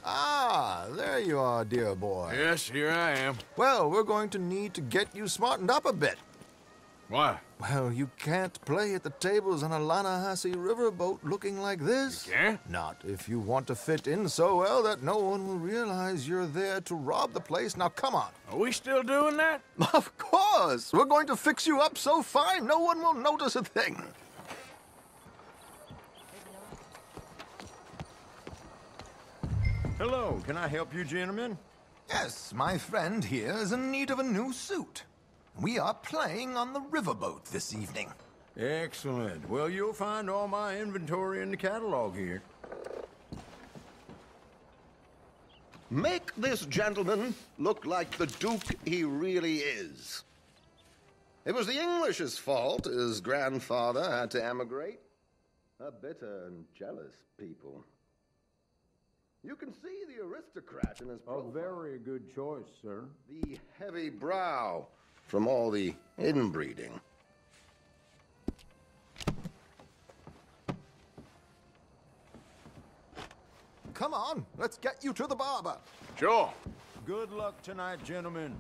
Ah, there you are, dear boy. Yes, here I am. Well, we're going to need to get you smartened up a bit. Why? Well, you can't play at the tables on a Lannahechee riverboat looking like this. You can't? Not if you want to fit in so well that no one will realize you're there to rob the place. Now, come on. Are we still doing that? Of course. We're going to fix you up so fine no one will notice a thing. Hello, can I help you, gentlemen? Yes, my friend here is in need of a new suit. We are playing on the riverboat this evening. Excellent. Well, you'll find all my inventory in the catalog here. Make this gentleman look like the Duke he really is. It was the English's fault his grandfather had to emigrate. A bitter and jealous people. You can see the aristocrat in his profile. A very good choice, sir. The heavy brow from all the inbreeding. Come on, let's get you to the barber. Sure. Good luck tonight, gentlemen.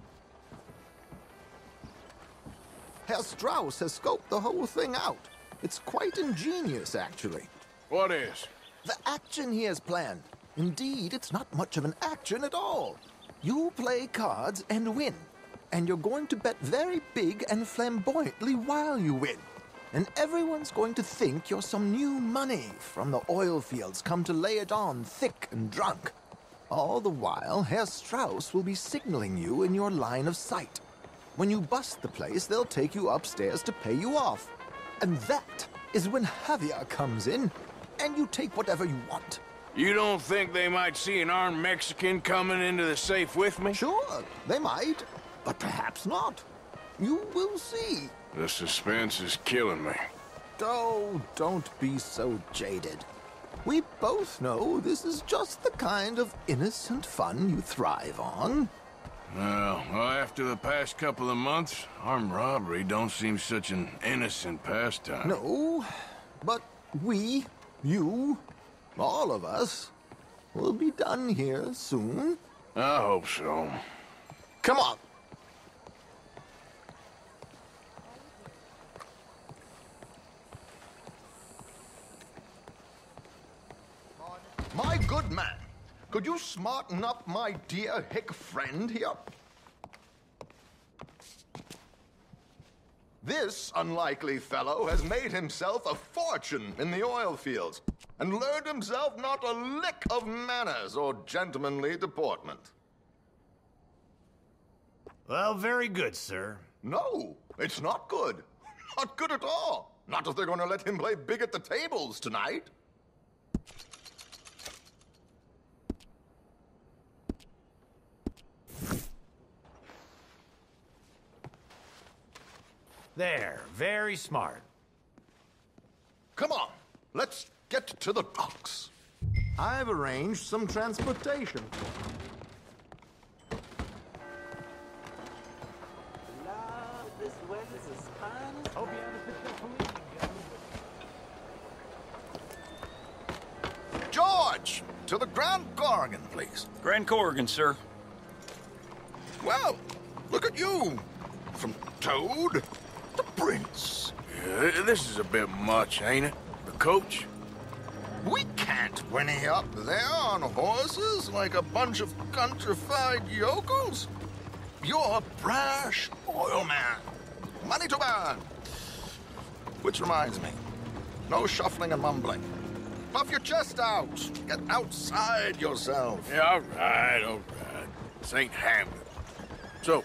Herr Strauss has scoped the whole thing out. It's quite ingenious, actually. What is? The action he has planned. Indeed, it's not much of an action at all. You play cards and win. And you're going to bet very big and flamboyantly while you win. And everyone's going to think you're some new money from the oil fields come to lay it on thick and drunk. All the while, Herr Strauss will be signaling you in your line of sight. When you bust the place, they'll take you upstairs to pay you off. And that is when Javier comes in, and you take whatever you want. You don't think they might see an armed Mexican coming into the safe with me? Sure, they might, but perhaps not. You will see. The suspense is killing me. Oh, don't be so jaded. We both know this is just the kind of innocent fun you thrive on. Well, after the past couple of months, armed robbery don't seem such an innocent pastime. No, but we, you, all of us, will be done here soon. I hope so. Come on. My good man, could you smarten up my dear hick friend here? This unlikely fellow has made himself a fortune in the oil fields. and learned himself not a lick of manners or gentlemanly deportment. Well, very good, sir. No, it's not good. Not good at all. Not if they're going to let him play big at the tables tonight. There, very smart. Come on, let's get to the docks. I've arranged some transportation. George, to the Grand Corrigan, please. Grand Corrigan, sir. Well, look at you. From Toad to Prince. Yeah, this is a bit much, ain't it? The coach? We can't whinny up there on horses like a bunch of countrified yokels. You're a brash oil man. Money to burn. Which reminds me, no shuffling and mumbling. Puff your chest out. Get outside yourself. Yeah, all right. This ain't Hamlet. So,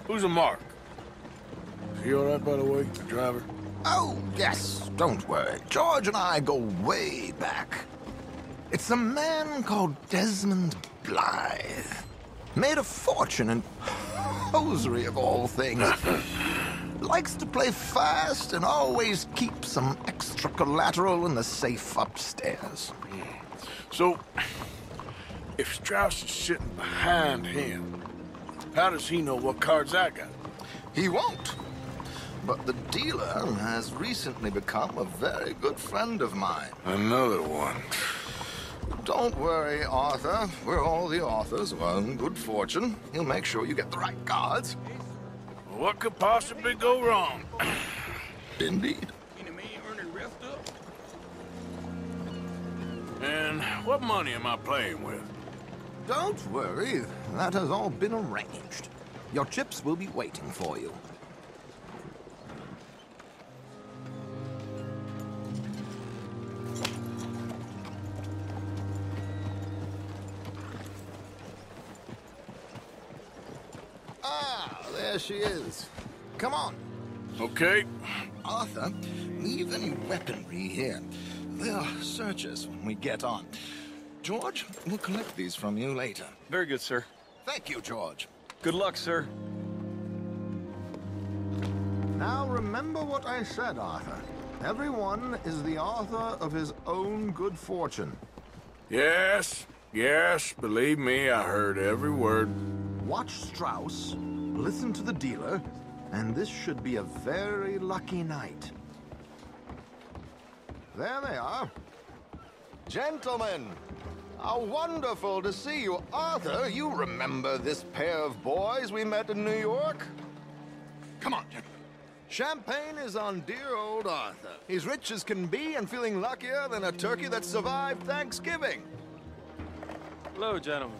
who's a mark? Is he all right, by the way, the driver? Oh, yes, don't worry. George and I go way back. It's a man called Desmond Blythe. Made a fortune in hosiery of all things. Likes to play fast and always keep some extra collateral in the safe upstairs. So, if Strauss is sitting behind him, how does he know what cards I got? He won't. But the dealer has recently become a very good friend of mine. Another one. Don't worry, Arthur. We're all the authors of our good fortune. He'll make sure you get the right cards. What could possibly go wrong? Indeed. And what money am I playing with? Don't worry. That has all been arranged. Your chips will be waiting for you. There she is. Come on. Okay. Arthur, leave any weaponry here. They'll search us when we get on. George, we'll collect these from you later. Very good, sir. Thank you, George. Good luck, sir. Now remember what I said, Arthur. Everyone is the author of his own good fortune. Yes, believe me, I heard every word. Watch Strauss, listen to the dealer, and this should be a very lucky night. There they are. Gentlemen, how wonderful to see you. Arthur, you remember this pair of boys we met in New York? Come on, gentlemen. Champagne is on dear old Arthur. He's rich as can be and feeling luckier than a turkey that survived Thanksgiving. Hello, gentlemen.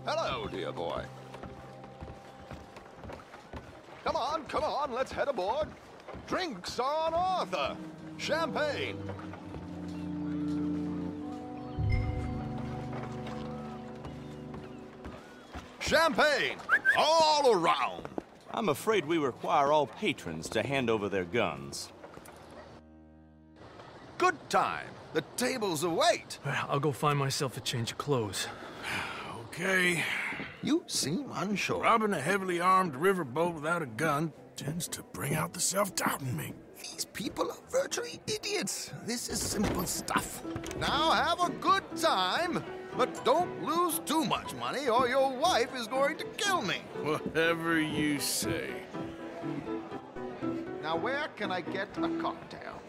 Hello, dear boy. Come on, let's head aboard. Drinks on Arthur. Champagne. Champagne, all around. I'm afraid we require all patrons to hand over their guns. Good time. The tables await. I'll go find myself a change of clothes. Okay. You seem unsure. Robbing a heavily armed riverboat without a gun tends to bring out the self-doubt in me. These people are virtually idiots. This is simple stuff. Now have a good time, but don't lose too much money or your wife is going to kill me. Whatever you say. Now where can I get a cocktail?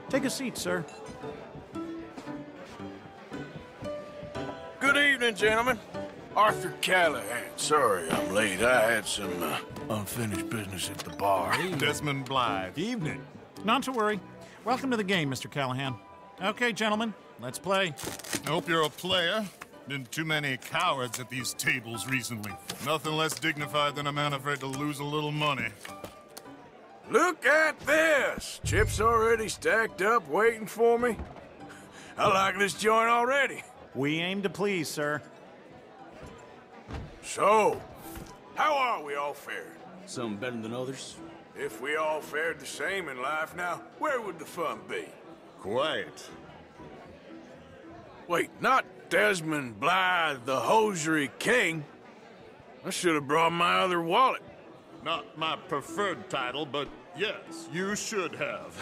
Take a seat, sir. Good evening, gentlemen. Arthur Callahan. Sorry I'm late. I had some unfinished business at the bar. Desmond Blythe. Evening. Not to worry. Welcome to the game, Mr. Callahan. Okay, gentlemen, let's play. I hope you're a player. Been too many cowards at these tables recently. Nothing less dignified than a man afraid to lose a little money. Look at this! Chips already stacked up, waiting for me. I like this joint already. We aim to please, sir. So, how are we all fared? Some better than others. If we all fared the same in life now, where would the fun be? Quiet. Wait, not Desmond Blythe, the hosiery king. I should have brought my other wallet. Not my preferred title, but yes, you should have.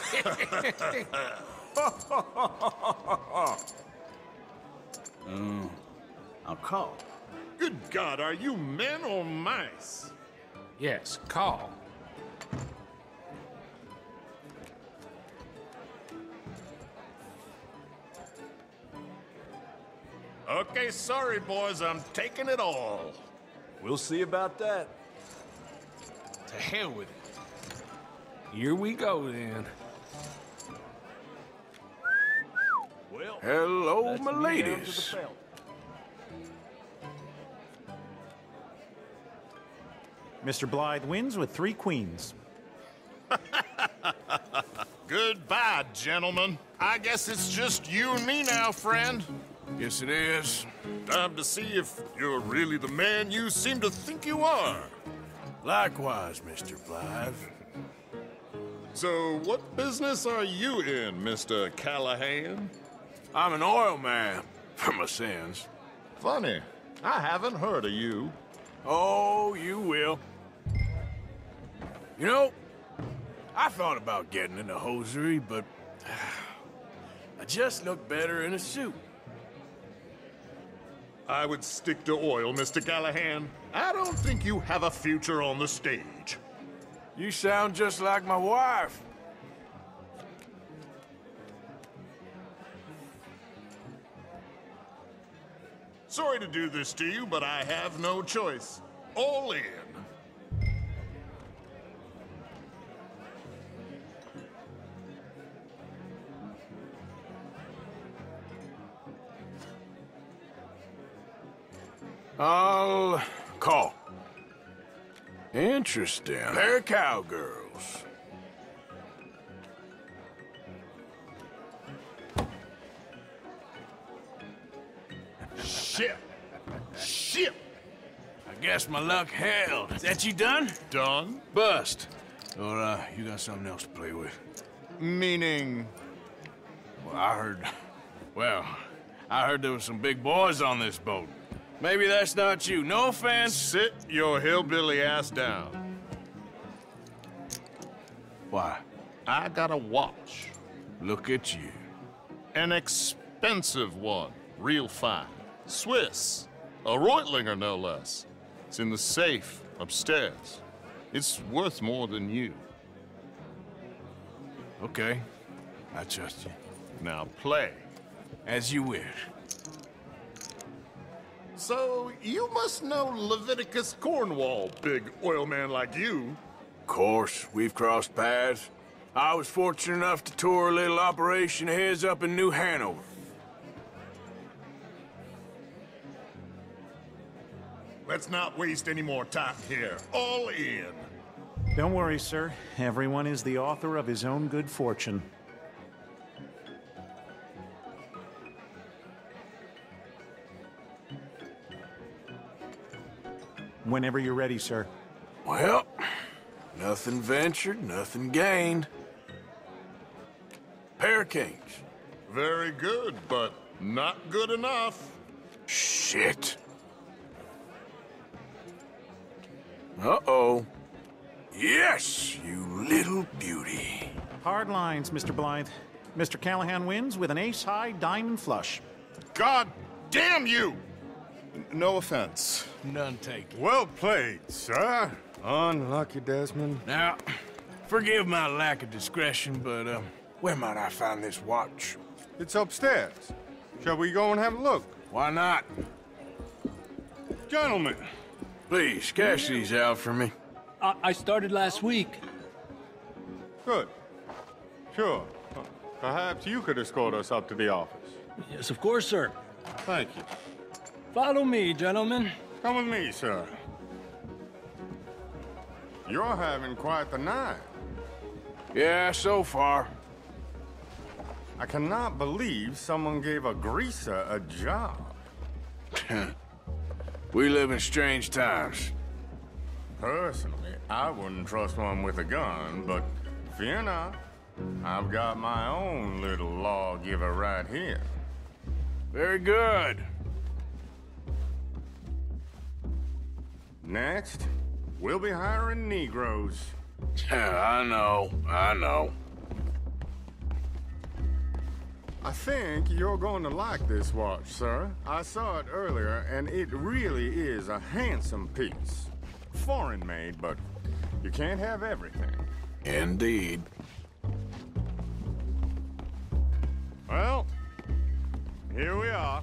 I'll call. Good God, are you men or mice? Yes, call. Okay, sorry, boys, I'm taking it all. We'll see about that. To hell with it. Here we go, then. Well, hello, my ladies. Mr. Blythe wins with 3 queens. Goodbye, gentlemen. I guess it's just you and me now, friend. Yes, it is. Time to see if you're really the man you seem to think you are. Likewise, Mr. Blythe. So, what business are you in, Mr. Callahan? I'm an oil man, for my sins. Funny, I haven't heard of you. Oh, you will. You know, I thought about getting into hosiery, but I just look better in a suit. I would stick to oil, Mr. Callahan. I don't think you have a future on the stage. You sound just like my wife. Sorry to do this to you, but I have no choice. All in. I'll call. Interesting. Pair of cowgirls. Shit. Shit. I guess my luck held. Is that you done? Done? Bust. Or, you got something else to play with? Meaning? Well, I heard there was some big boys on this boat. Maybe that's not you. No offense. Sit your hillbilly ass down. Why? I got a watch. Look at you. An expensive one. Real fine. Swiss. A Reutlinger, no less. It's in the safe upstairs. It's worth more than you. Okay. I trust you. Now play. As you wish. So, you must know Leviticus Cornwall, big oil man like you. Of course, we've crossed paths. I was fortunate enough to tour a little operation of his up in New Hanover. Let's not waste any more time here. All in. Don't worry, sir. Everyone is the author of his own good fortune. Whenever you're ready, sir. Well, nothing ventured, nothing gained. Pair of kings. Very good, but not good enough. Shit. Uh-oh. Yes, you little beauty. Hard lines, Mr. Blythe. Mr. Callahan wins with an ace-high diamond flush. God damn you! No offense. None taken. Well played, sir. Unlucky, Desmond. Now, forgive my lack of discretion, but, where might I find this watch? It's upstairs. Shall we go and have a look? Why not? Gentlemen. Please, cash these out for me. I started last week. Good. Sure. Perhaps you could escort us up to the office. Yes, of course, sir. Thank you. Follow me, gentlemen. Come with me, sir. You're having quite the night. Yeah, so far. I cannot believe someone gave a greaser a job. We live in strange times. Personally, I wouldn't trust one with a gun, but fear not. I've got my own little lawgiver right here. Very good. Next, we'll be hiring Negroes. I know. I think you're going to like this watch, sir. I saw it earlier, and it really is a handsome piece. Foreign made, but you can't have everything. Indeed. Well, here we are.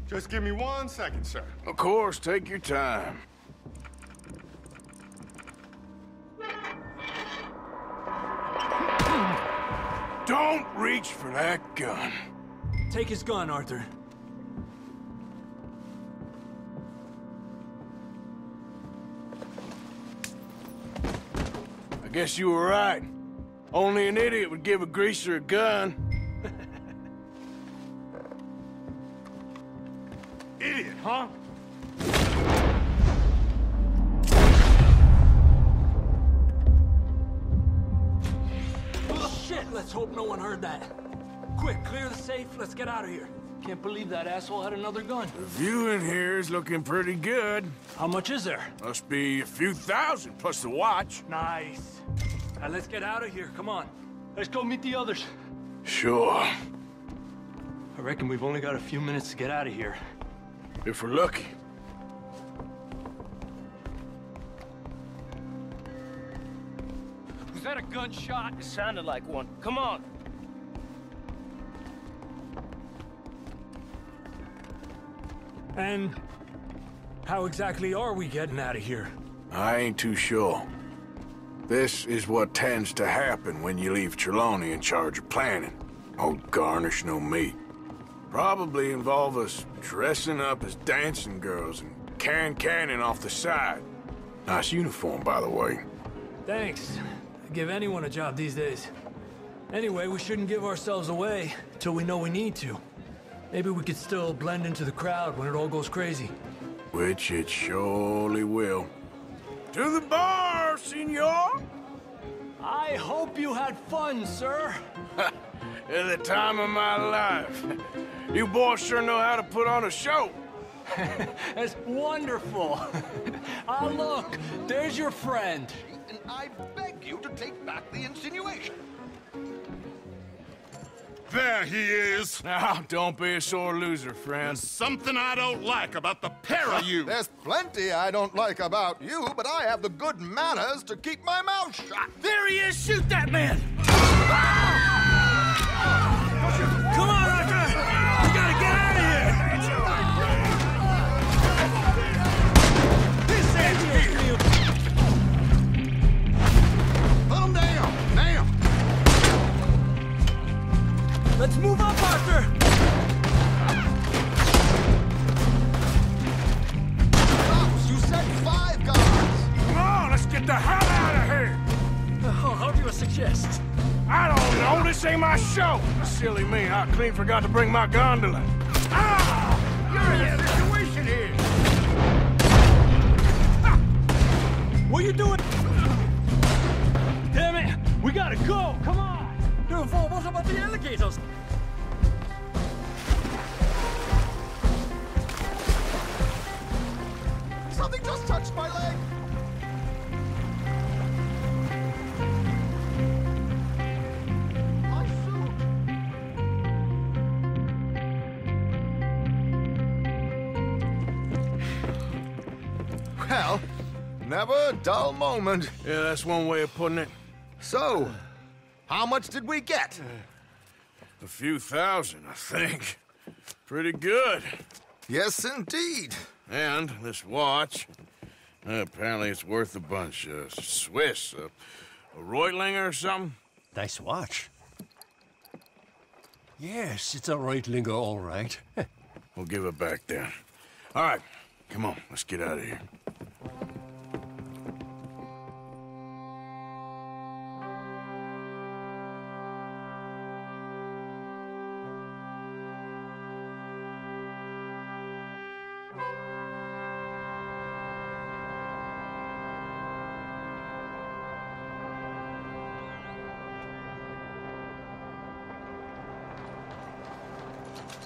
Just give me 1 second, sir. Of course, take your time. Don't reach for that gun. Take his gun, Arthur. I guess you were right. Only an idiot would give a greaser a gun. Idiot, huh? Shit, let's hope no one heard that. Quick, clear the safe, let's get out of here. Can't believe that asshole had another gun. The view in here is looking pretty good. How much is there? Must be a few thousand plus the watch. Nice. Now let's get out of here, come on. Let's go meet the others. Sure. I reckon we've only got a few minutes to get out of here. If we're lucky. Was that a gunshot? It sounded like one. Come on. And how exactly are we getting out of here? I ain't too sure. This is what tends to happen when you leave Trelawney in charge of planning. Oh, garnish no meat. Probably involve us dressing up as dancing girls and carrying cannon off the side. Nice uniform, by the way. Thanks. I'd give anyone a job these days. Anyway, we shouldn't give ourselves away till we know we need to. Maybe we could still blend into the crowd when it all goes crazy. Which it surely will. To the bar, senor! I hope you had fun, sir. At the time of my life. You boys sure know how to put on a show. That's wonderful. Ah, look, there's your friend. And I beg you to take back the insinuation. There he is. Now, don't be a sore loser, friend. There's something I don't like about the pair of you. There's plenty I don't like about you, but I have the good manners to keep my mouth shut. There he is! Shoot that man! Come on, Arthur! We gotta get out of here! This ain't me! Put him down! Now! Let's move up, Arthur! You said 5 guards! Come on, let's get the hell out of here! Oh, how do you suggest? I don't know, this ain't my show! Silly me, I clean forgot to bring my gondola. Ah! You're in a situation here! What are you doing? Damn it! We gotta go! Come on! What about the alligators? Something just touched my leg! My suit! Well, never a dull moment. Yeah, that's one way of putting it. So, how much did we get? A few thousand, I think. Pretty good. Yes, indeed. And this watch, apparently it's worth a bunch. Swiss, a Reutlinger or something? Nice watch. Yes, it's a Reutlinger, all right. We'll give it back then. All right, come on, let's get out of here.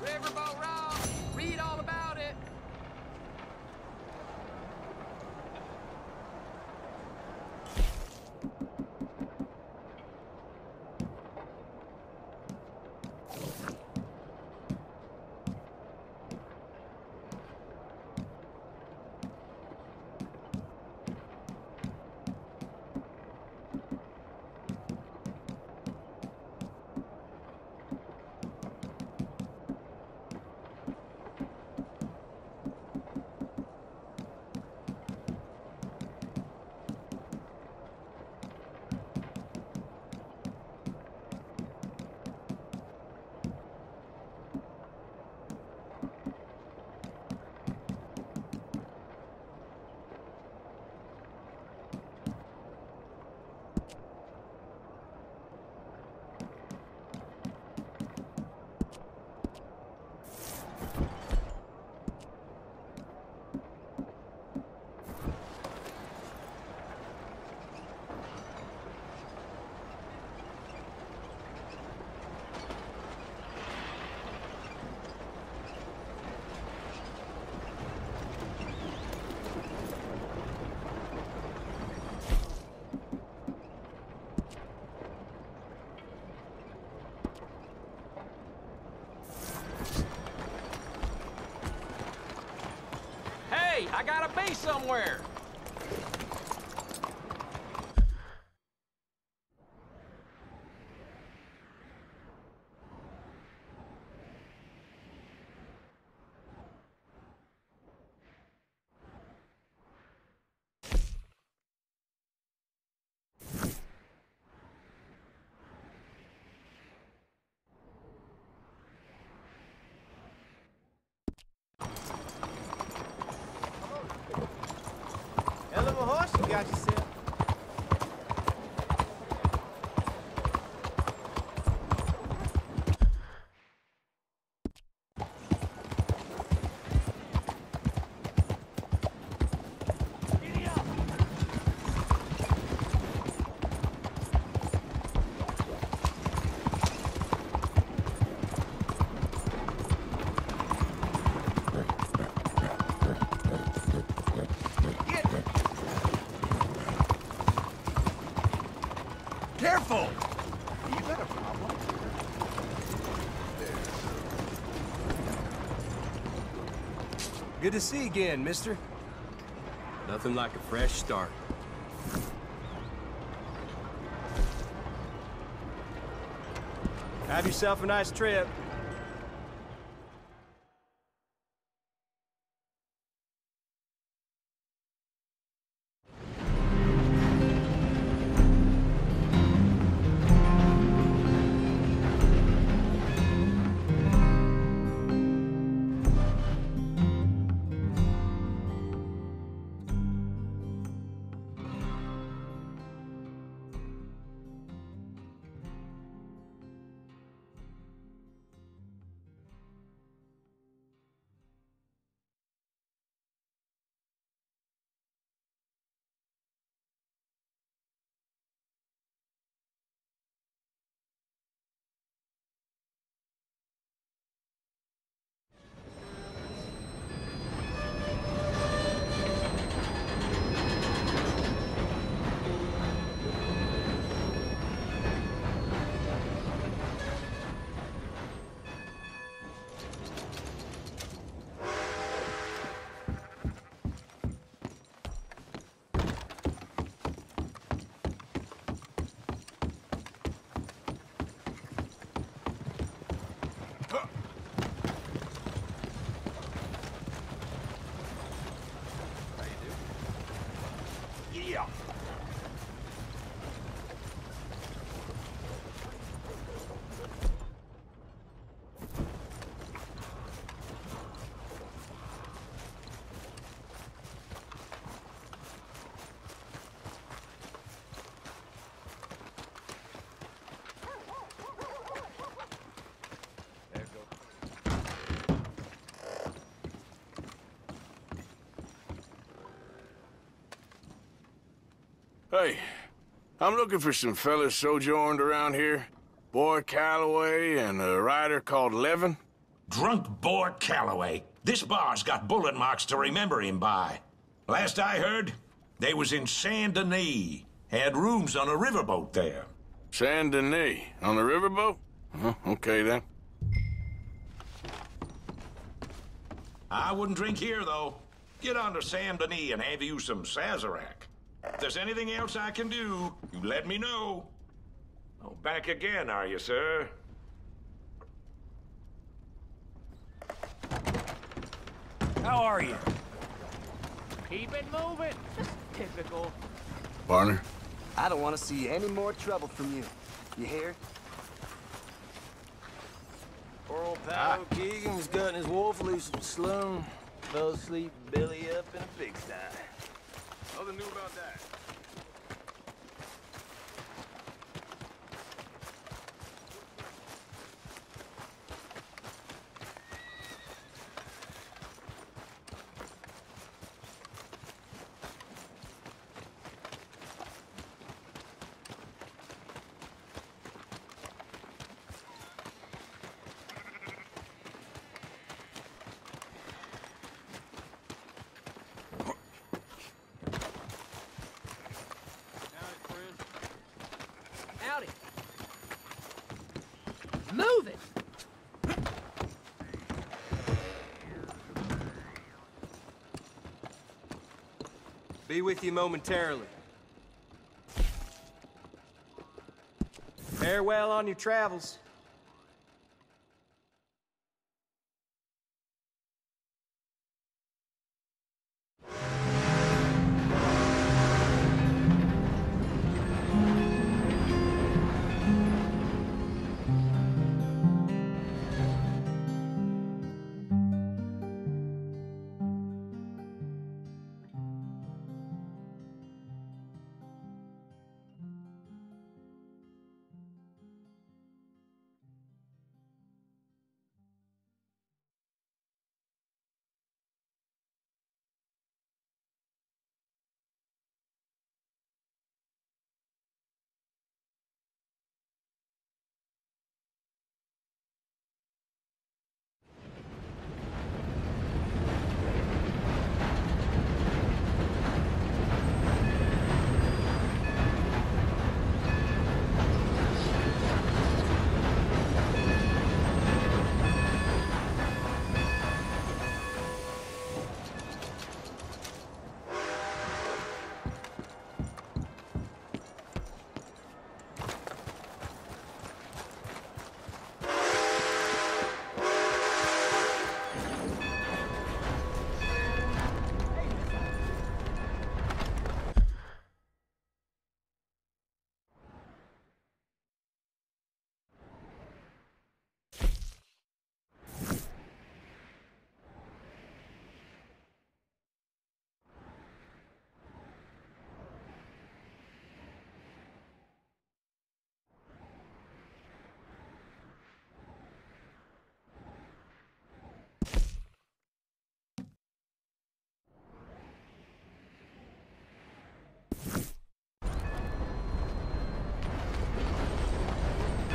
Riverboat Rock! Read all about it! Hey, I gotta be somewhere! That little horse you got yourself. Careful! You got a problem? Good to see you again, mister. Nothing like a fresh start. Have yourself a nice trip. Hey, I'm looking for some fellas sojourned around here. Boy Calloway and a rider called Levin. Drunk Boy Calloway. This bar's got bullet marks to remember him by. Last I heard, they was in Saint Denis. Had rooms on a riverboat there. Saint Denis? On a riverboat? Okay then. I wouldn't drink here, though. Get on to Saint Denis and have you some Sazerac. If there's anything else I can do, you let me know. Oh, back again, are you, sir? How are you? Keep it moving. Typical. Partner? I don't want to see any more trouble from you. You hear? Poor old pal Keegan was gutting his wolf loose at the saloon. Fell asleep belly up in a pigsty. Nothing new about that. Howdy. Move it! Be with you momentarily. Farewell on your travels.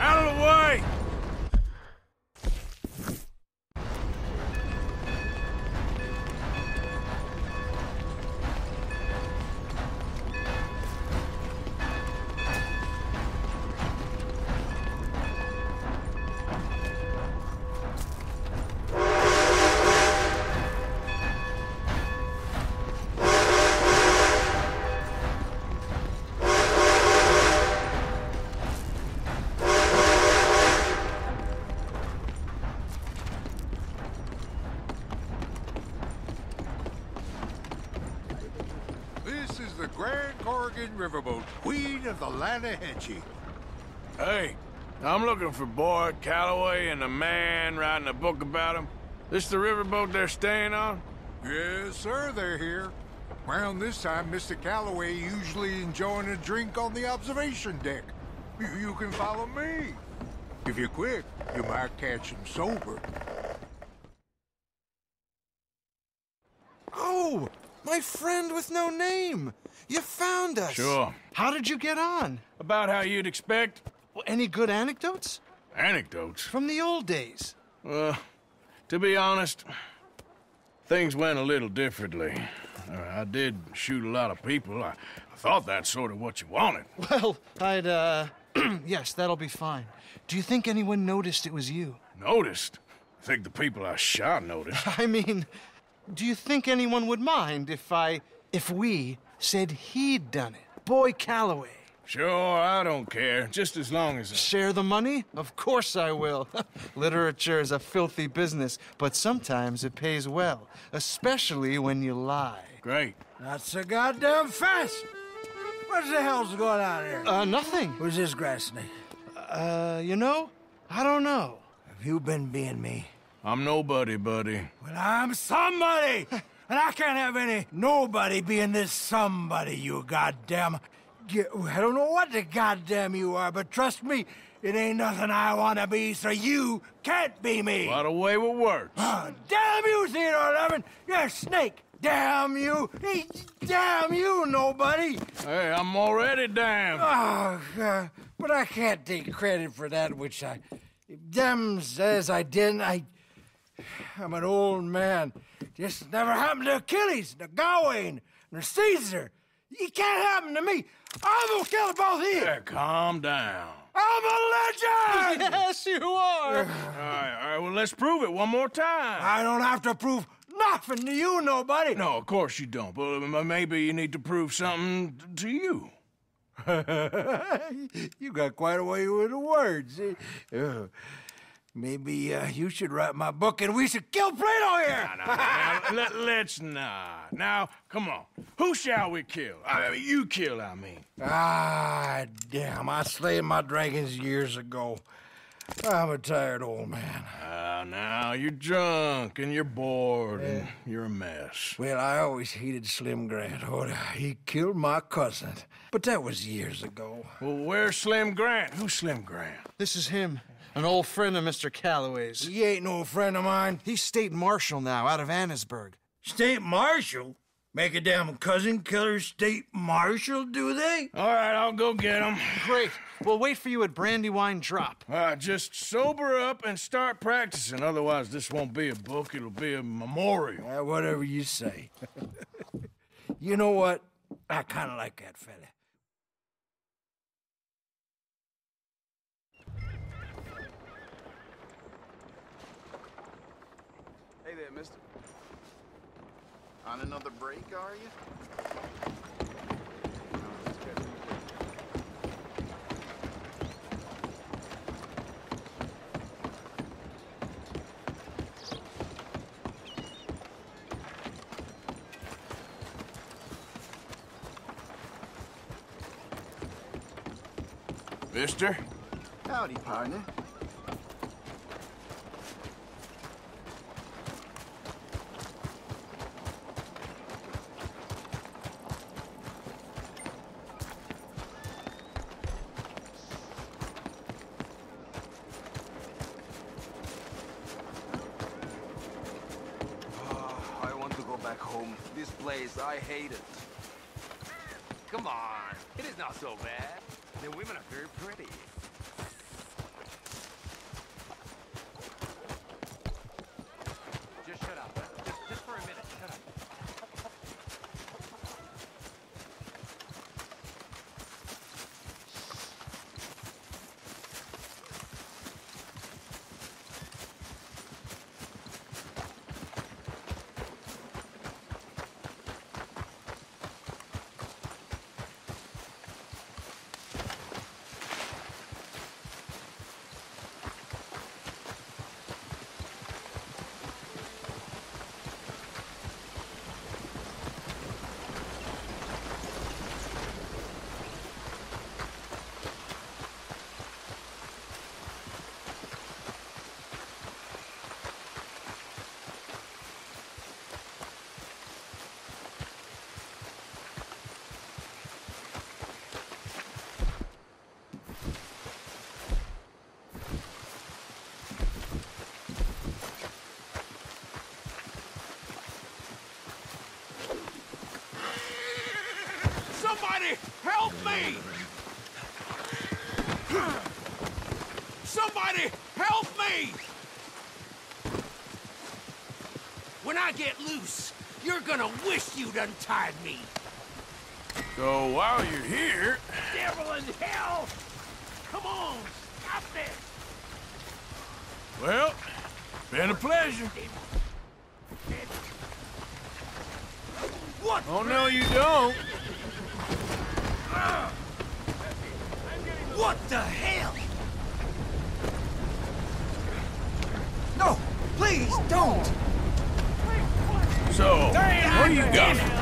Out of the way! This is the Grand Corrigan Riverboat, queen of the Lanahatchee. Hey, I'm looking for Boy Calloway and the man writing a book about him. This the riverboat they're staying on? Yes, sir, they're here. Around this time, Mr. Calloway usually enjoying a drink on the observation deck. You can follow me. If you're quick, you might catch him sober. Oh! My friend with no name. You found us. Sure. How did you get on? About how you'd expect. Well, any good anecdotes? Anecdotes? From the old days. Well, to be honest, things went a little differently. I did shoot a lot of people. I thought that's sort of what you wanted. Well, I'd, yes, that'll be fine. Do you think anyone noticed it was you? Noticed? I think the people I shot noticed. I mean, do you think anyone would mind if we said he'd done it? Boy Calloway. Sure, I don't care, just as long as... Share the money? Of course I will. Literature is a filthy business, but sometimes it pays well, especially when you lie. Great. Not so goddamn fast. What the hell's going on here? Nothing. Who's this grass snake? You know, I don't know. Have you been being me? I'm nobody, buddy. Well, I'm somebody! And I can't have any nobody being this somebody, you goddamn... I don't know what the goddamn you are, but trust me, it ain't nothing I want to be, so you can't be me. What a way with words. Damn you, Theodore Levin! You're a snake! Damn you! Damn you, nobody! Hey, I'm already damned. Oh, God. But I can't take credit for that which I... Them says I didn't. I'm an old man. This never happened to Achilles, to Gawain, nor Caesar. It can't happen to me. I'm gonna kill both of you. Yeah, calm down. I'm a legend! Yes, you are. All right, well, let's prove it one more time. I don't have to prove nothing to you, nobody. No, of course you don't, but maybe you need to prove something to you. You got quite a way with the words. Maybe you should write my book and we should kill Plato here! Let's not. Now, come on. Who shall we kill? I mean, you kill, I mean. Ah, damn. I slayed my dragons years ago. I'm a tired old man. Now, you're drunk and you're bored and you're a mess. Well, I always hated Slim Grant. Oh, he killed my cousin. But that was years ago. Well, where's Slim Grant? Who's Slim Grant? This is him. An old friend of Mr. Calloway's. He ain't no friend of mine. He's state marshal now, out of Annesburg. State marshal? Make a damn cousin killer state marshal, do they? All right, I'll go get him. Great. We'll wait for you at Brandywine Drop. Just sober up and start practicing. Otherwise, this won't be a book. It'll be a memorial. Whatever you say. You know what? I kind of like that fella. Hey there, mister. On another break, are you? Mister? Howdy, partner. I want to go back home. This place, I hate it. Come on, it is not so bad. The women are very pretty. Just shut up. Just for a minute, shut up. Somebody help me! Somebody help me! When I get loose, you're gonna wish you'd untied me. So while you're here... Devil in hell! Come on, stop this! Well, been a pleasure. What? Oh, no, you don't. What the hell? No, please don't. So, what do you got for me?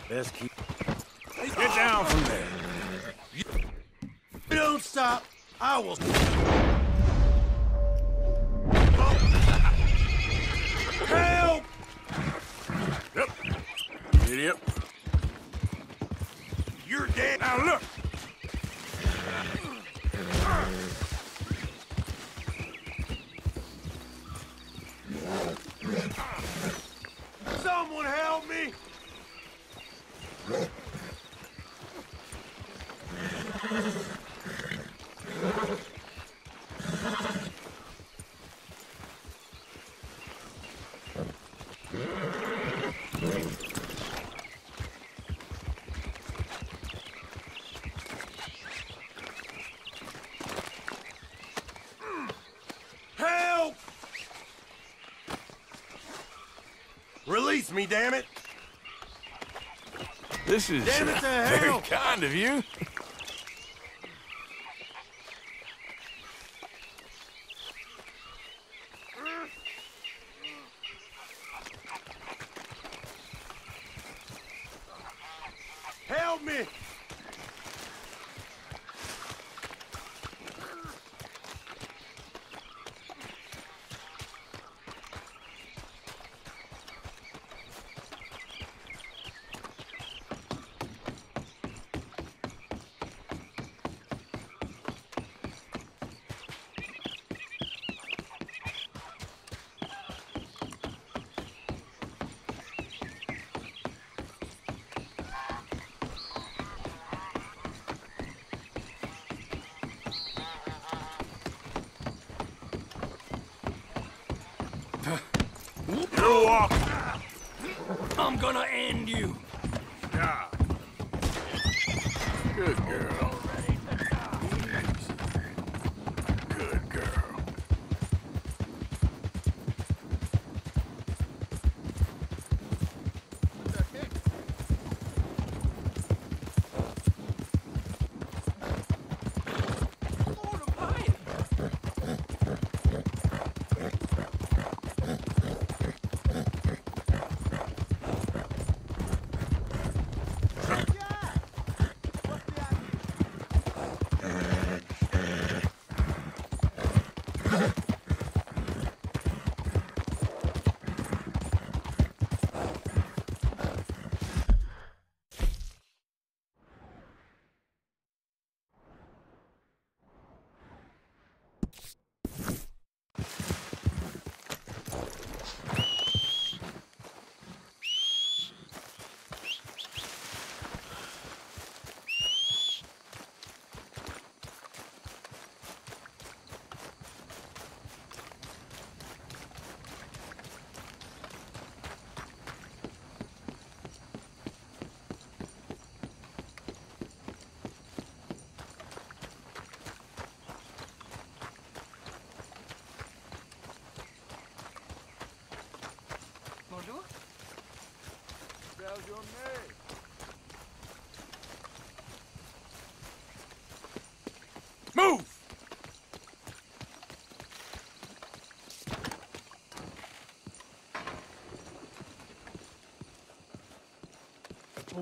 Best keep. Get down from there. You don't stop, I will. Help! Yep. Idiot. You're dead. Now look. Someone help me! beats me, damn it! This is Damn it to very hell! kind of you. Help me! You walk. I'm gonna end you. Yeah. Good girl. Good girl. Move!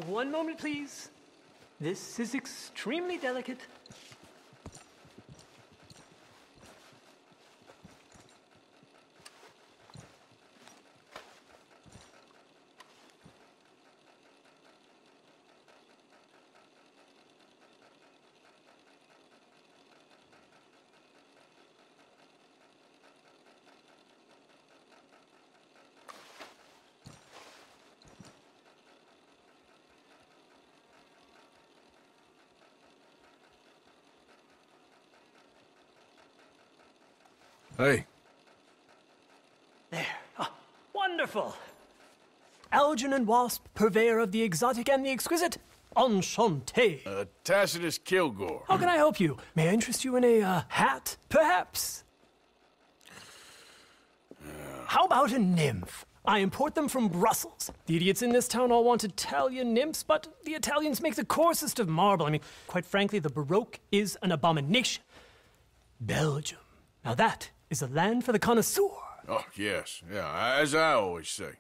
One moment, please. This is extremely delicate. Hey. There. Ah, wonderful. Algernon Wasp, purveyor of the exotic and the exquisite. Enchanté. Tacitus Kilgore. How can I help you? May I interest you in a hat, perhaps? How about a nymph? I import them from Brussels. The idiots in this town all want Italian nymphs, but the Italians make the coarsest of marble. I mean, quite frankly, the Baroque is an abomination. Belgium. Now that is a land for the connoisseur. Oh, yes. Yeah, as I always say.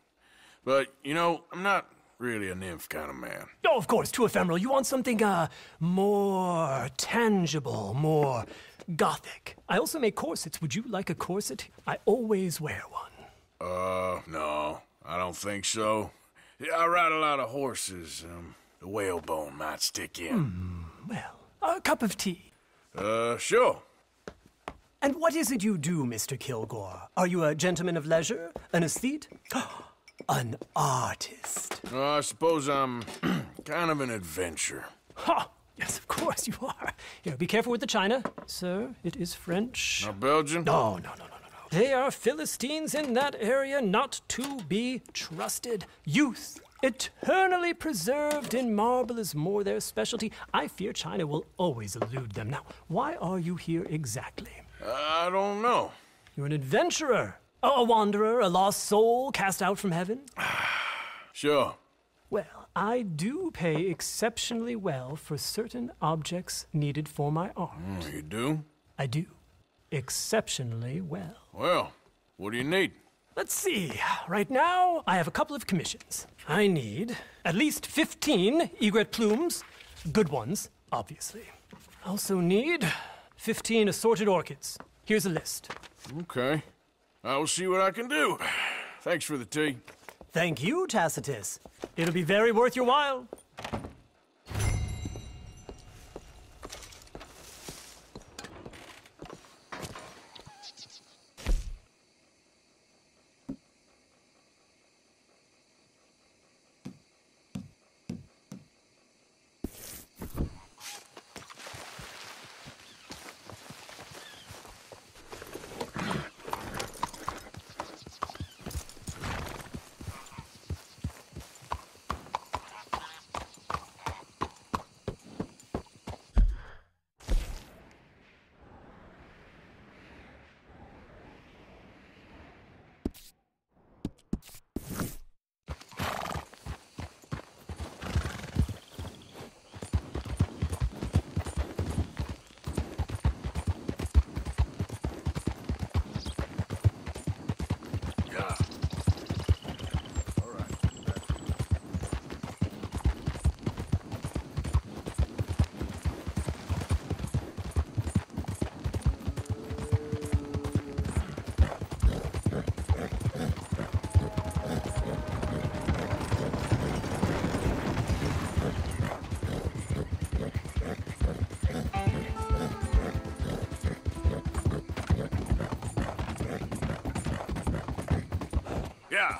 But, you know, I'm not really a nymph kind of man. Oh, of course, too ephemeral. You want something, more tangible, more gothic. I also make corsets. Would you like a corset? I always wear one. No, I don't think so. I ride a lot of horses. The whalebone might stick in. Well, a cup of tea. Sure. And what is it you do, Mr. Kilgore? Are you a gentleman of leisure? An aesthete? An artist? I suppose I'm kind of an adventurer. Ha! Yes, of course you are. Here, be careful with the china. Sir, it is French. Not Belgian? No. They are Philistines in that area, not to be trusted. Youth, eternally preserved in marble, is more their specialty. I fear China will always elude them. Now, why are you here exactly? I don't know. You're an adventurer. A wanderer, a lost soul cast out from heaven? Sure. Well, I do pay exceptionally well for certain objects needed for my art. You do? I do. Exceptionally well. Well, what do you need? Let's see. Right now, I have a couple of commissions. I need at least 15 egret plumes. Good ones, obviously. I also need 15 assorted orchids. Here's a list. Okay. I will see what I can do. Thanks for the tea. Thank you, Tacitus. It'll be very worth your while. Yeah.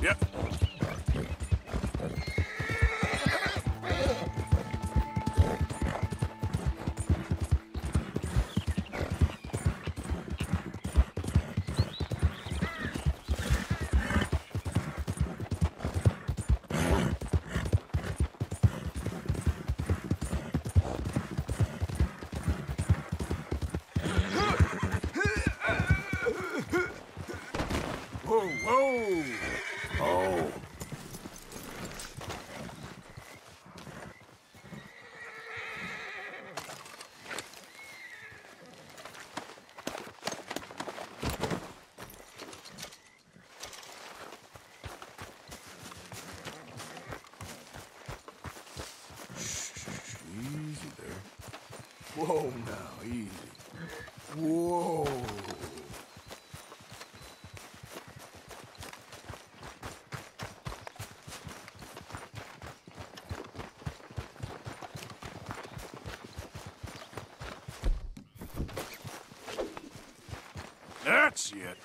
Yep. Whoa, whoa! Oh. Easy there. Whoa, now, easy. Whoa. That's it.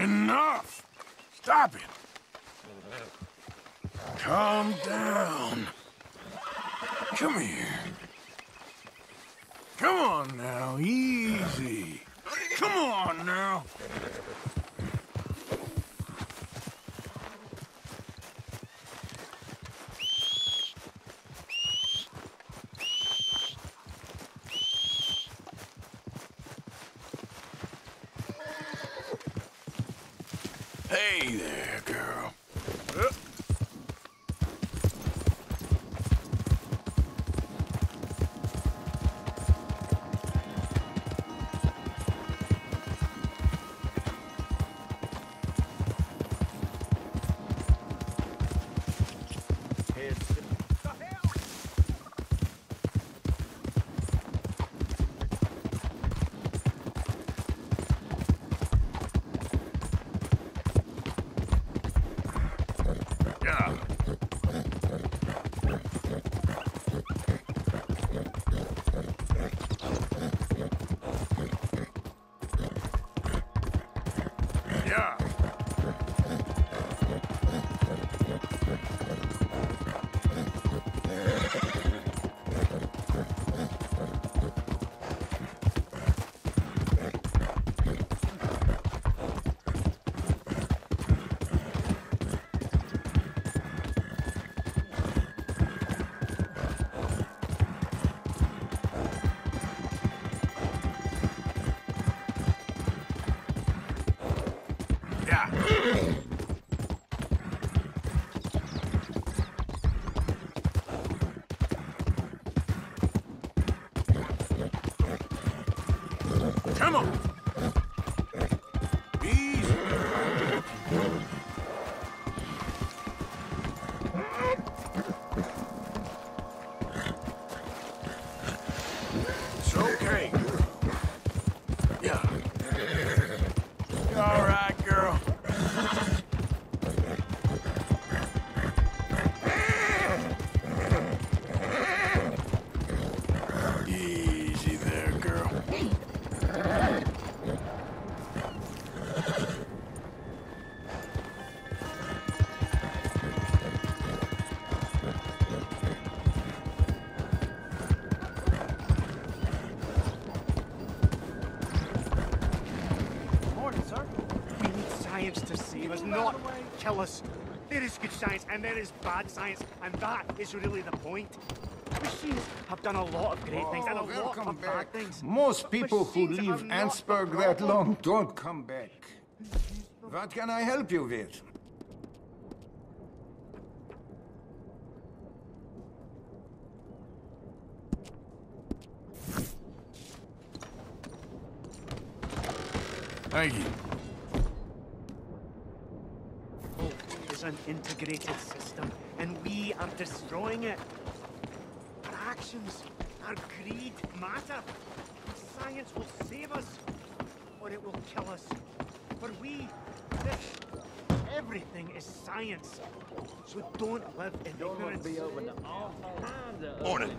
Enough. Stop it. Calm down. Come here. Come on now, easy. Come on now. Hey there, girl. Come on. Easy. It's okay. Yeah. You all right, girl? Easy there, girl. Morning, sir. We need science to save us, not kill us. There is good science and there is bad science, and that is really the point. Machines have done a lot of great things and a lot of bad things. Most people who Machines leave are not Ansburg the that problem. long don't come back. What can I help you with? Thank you. Is an integrated system, and we are destroying it. Our actions, our greed matter. Science will save us, or it will kill us. For we, this, everything is science. So don't live in ignorance. Morning.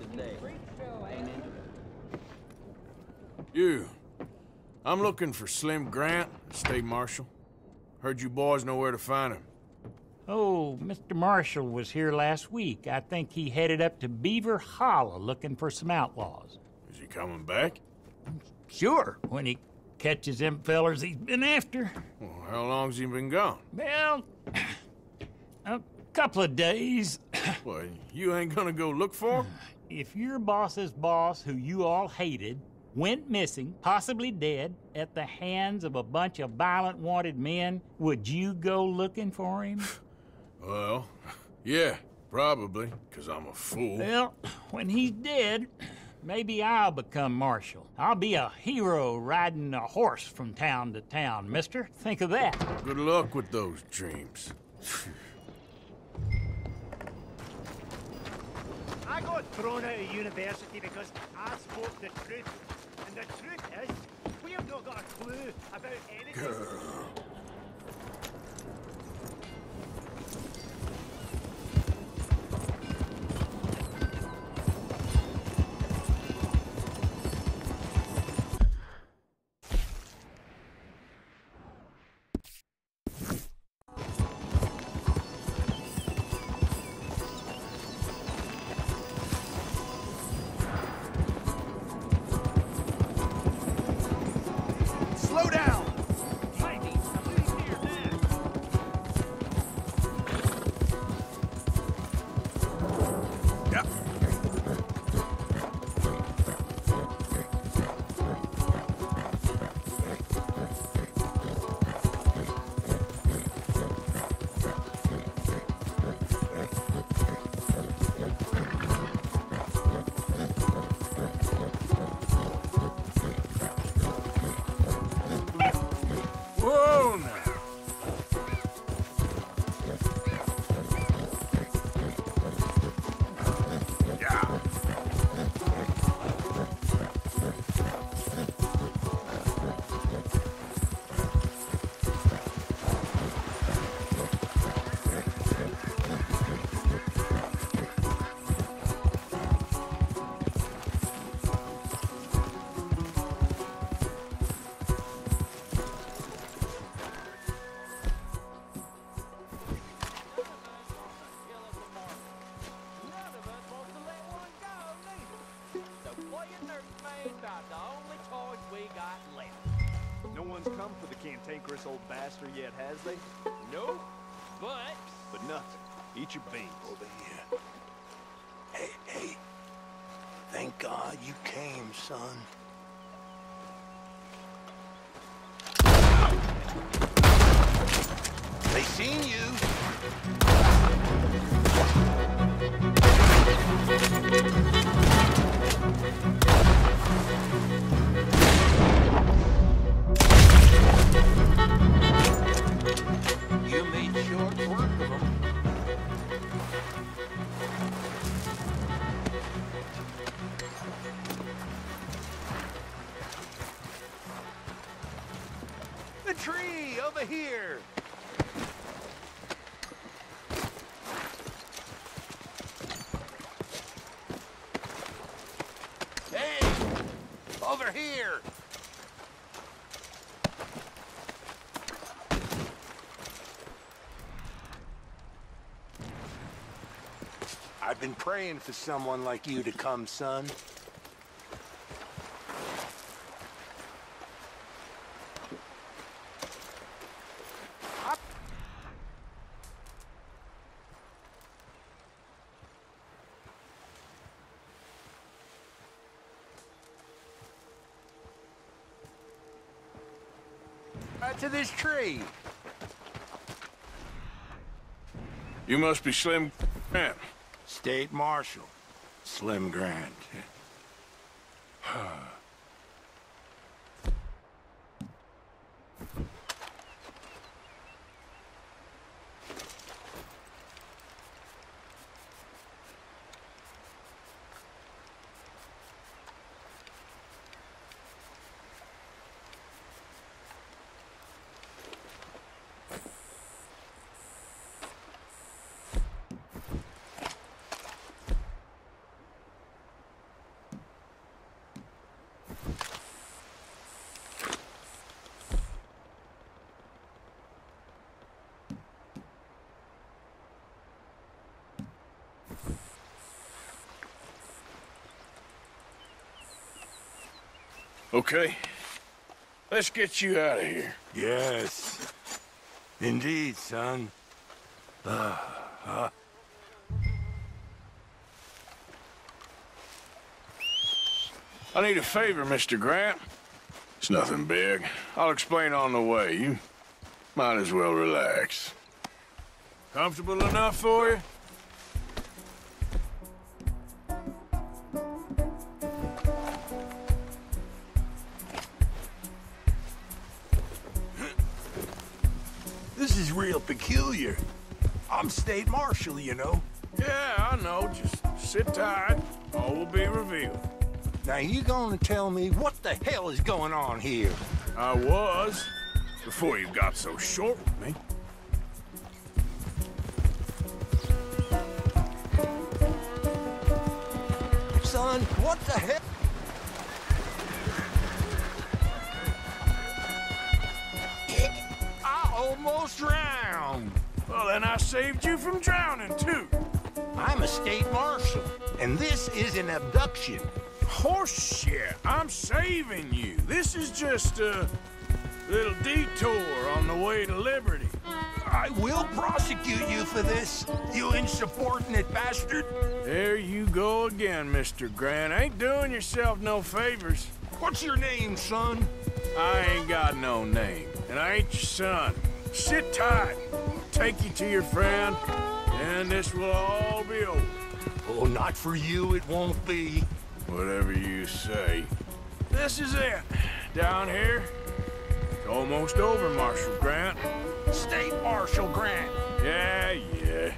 You. I'm looking for Slim Grant, State Marshal. Heard you boys know where to find him. Oh, Mr. Marshall was here last week. I think he headed up to Beaver Hollow looking for some outlaws. Is he coming back? Sure, when he catches them fellers he's been after. Well, how long's he been gone? Well, a couple of days. What, you ain't gonna go look for him? If your boss's boss, who you all hated, went missing, possibly dead, at the hands of a bunch of violent wanted men, would you go looking for him? Well, yeah, probably, 'cause I'm a fool. Well, when he's dead, maybe I'll become marshal. I'll be a hero riding a horse from town to town, mister. Think of that. Good luck with those dreams. I got thrown out of university because I spoke the truth. And the truth is, we have not got a clue about anything. Girl. Slow down! Whoa, now. No one's come for the cantankerous old bastard yet, has they? No, but nothing. Eat your beans. Over here. Hey. Thank God you came, son. They seen you. over here! Hey! Over here! I've been praying for someone like you to come, son. Right to this tree. You must be Slim Grant. State Marshal, Slim Grant. Okay. Let's get you out of here. Yes. Indeed, son. I need a favor, Mr. Grant. It's nothing big. I'll explain on the way. You might as well relax. Comfortable enough for you? This is real peculiar. I'm State Marshal, you know. Yeah, I know. Just sit tight. All will be revealed. Now, you gonna tell me what the hell is going on here? I was, before you got so short with me. Son, what the hell? I almost drowned. Well, then I saved you from drowning, too. I'm a state marshal, and this is an abduction. Horseshit, I'm saving you. This is just a little detour on the way to liberty. I will prosecute you for this, you insubordinate bastard. There you go again, Mr. Grant. Ain't doing yourself no favors. What's your name, son? I ain't got no name, and I ain't your son. Sit tight. I'll take you to your friend, and this will all be over. Oh, not for you, it won't be. Whatever you say. This is it. Down here, it's almost over, Marshal Grant. State Marshal Grant. Yeah.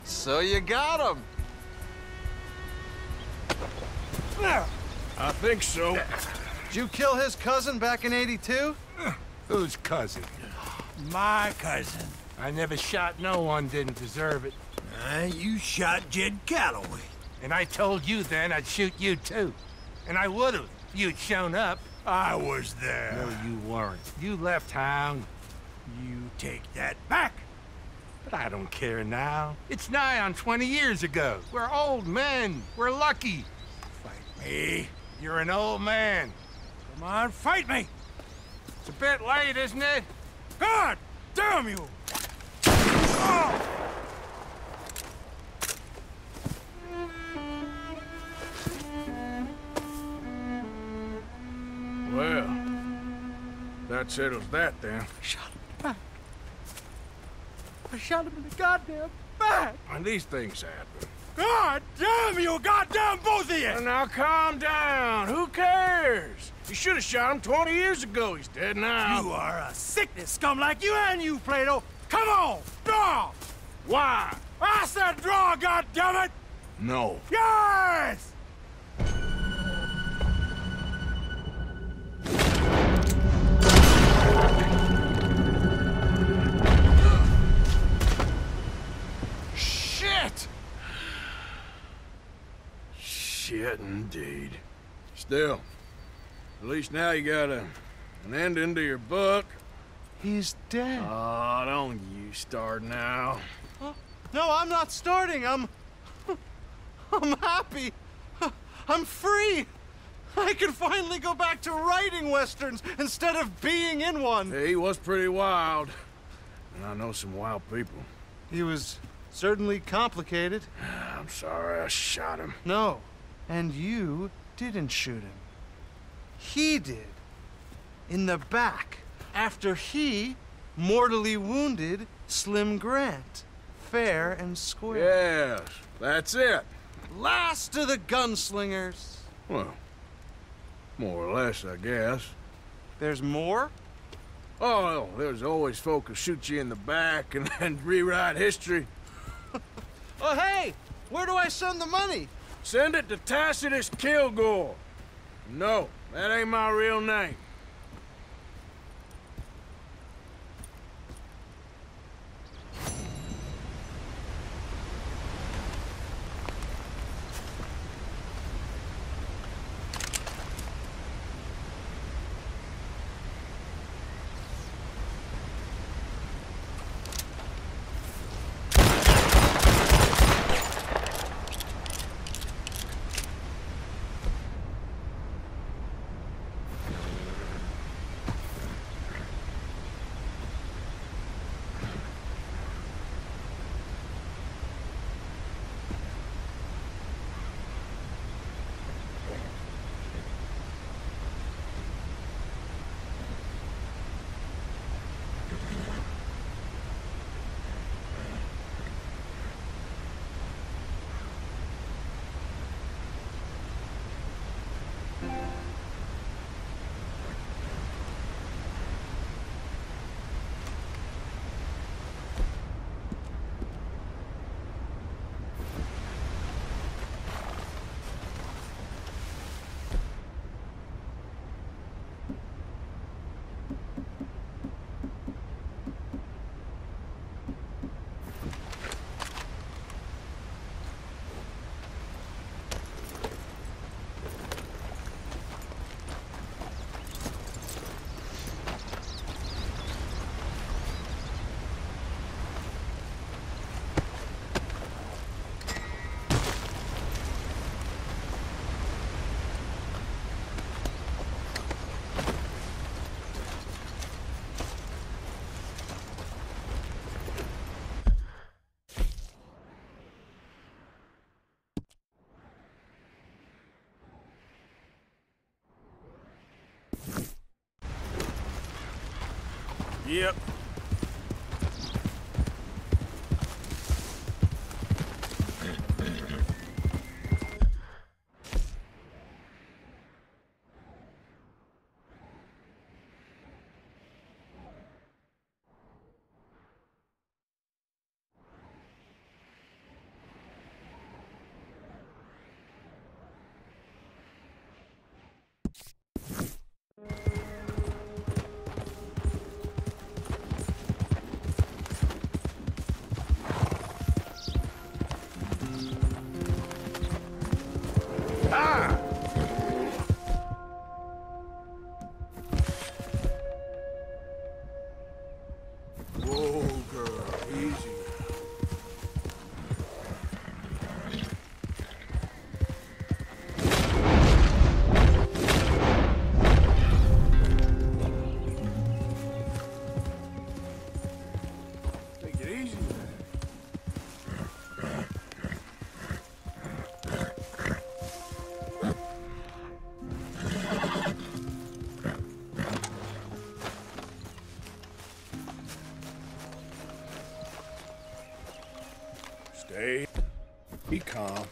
So you got him. I think so. Did you kill his cousin back in '82? Whose cousin? My cousin. I never shot no one didn't deserve it. You shot Jed Calloway. And I told you then I'd shoot you too. And I would've if you'd shown up. I was there. No, you weren't. You left town. You take that back. But I don't care now. It's nigh on 20 years ago. We're old men. We're lucky. Fight me. You're an old man. Come on, fight me. It's a bit late, isn't it? God damn you! Oh! Well, that settles that then. Shot him in the back. I shot him in the goddamn back. And these things happen. God damn you, goddamn both of you! Now calm down. Who cares? You should have shot him 20 years ago. He's dead now. You are a sickness scum like you and you, Plato. Come on, draw! Why? I said draw, goddammit! No. Yes! Shit! Shit indeed. Still, at least now you got an ending to your book. He's dead. Oh, don't you start now. No, I'm not starting. I'm happy. I'm free. I can finally go back to writing westerns instead of being in one. He was pretty wild. And I know some wild people. He was certainly complicated. I'm sorry I shot him. No, and you didn't shoot him. He did. In the back. After he mortally wounded Slim Grant. Fair and square. Yes, that's it. Last of the gunslingers. Well, more or less, I guess. There's more? Oh, there's always folk who shoot you in the back and then rewrite history. Oh, hey! Where do I send the money? Send it to Tacitus Kilgore. No, that ain't my real name. Yep. Be calm.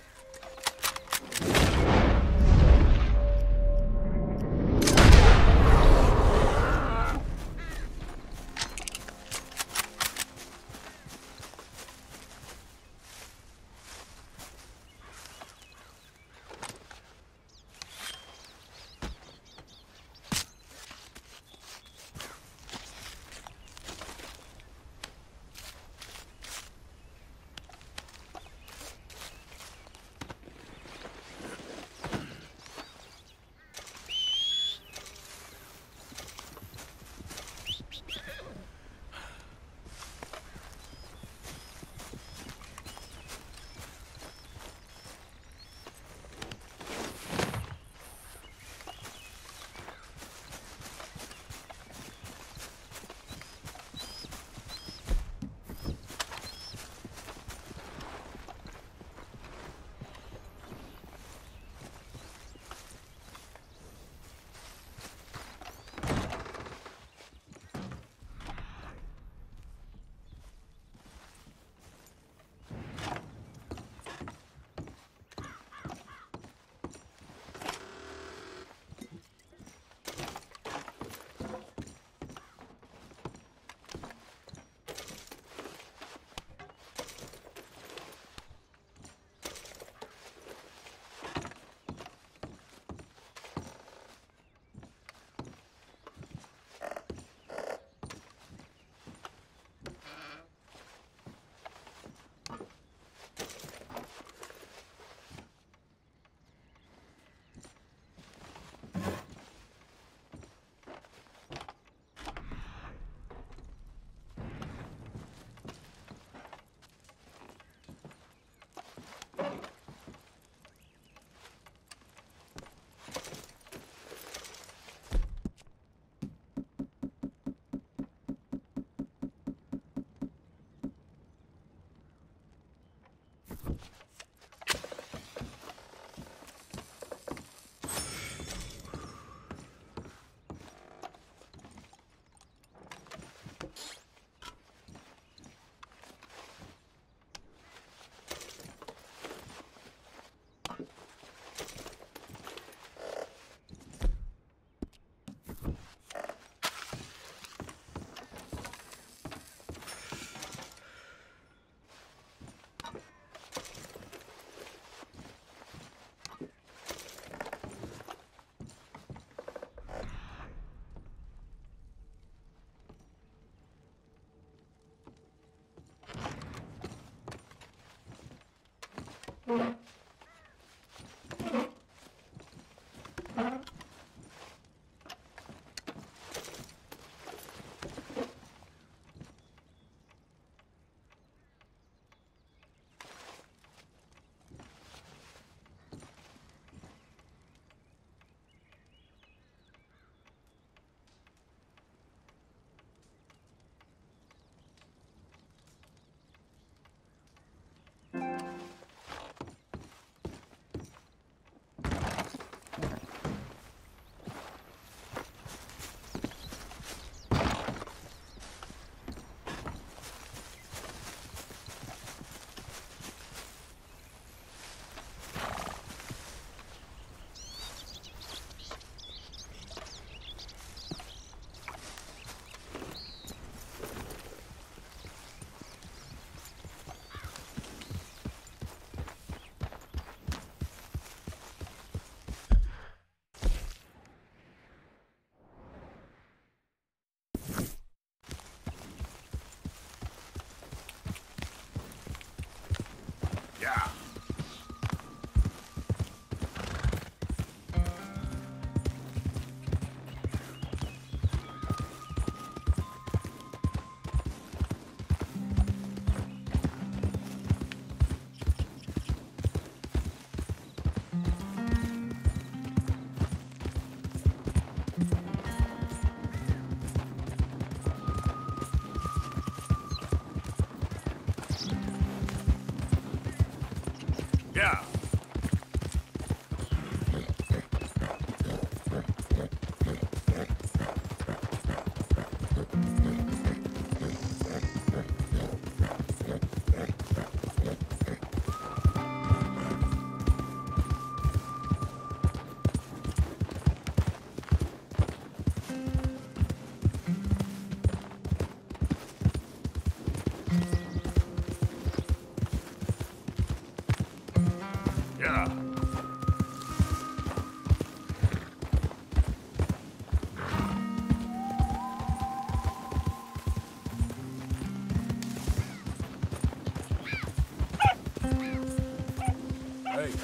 Yeah.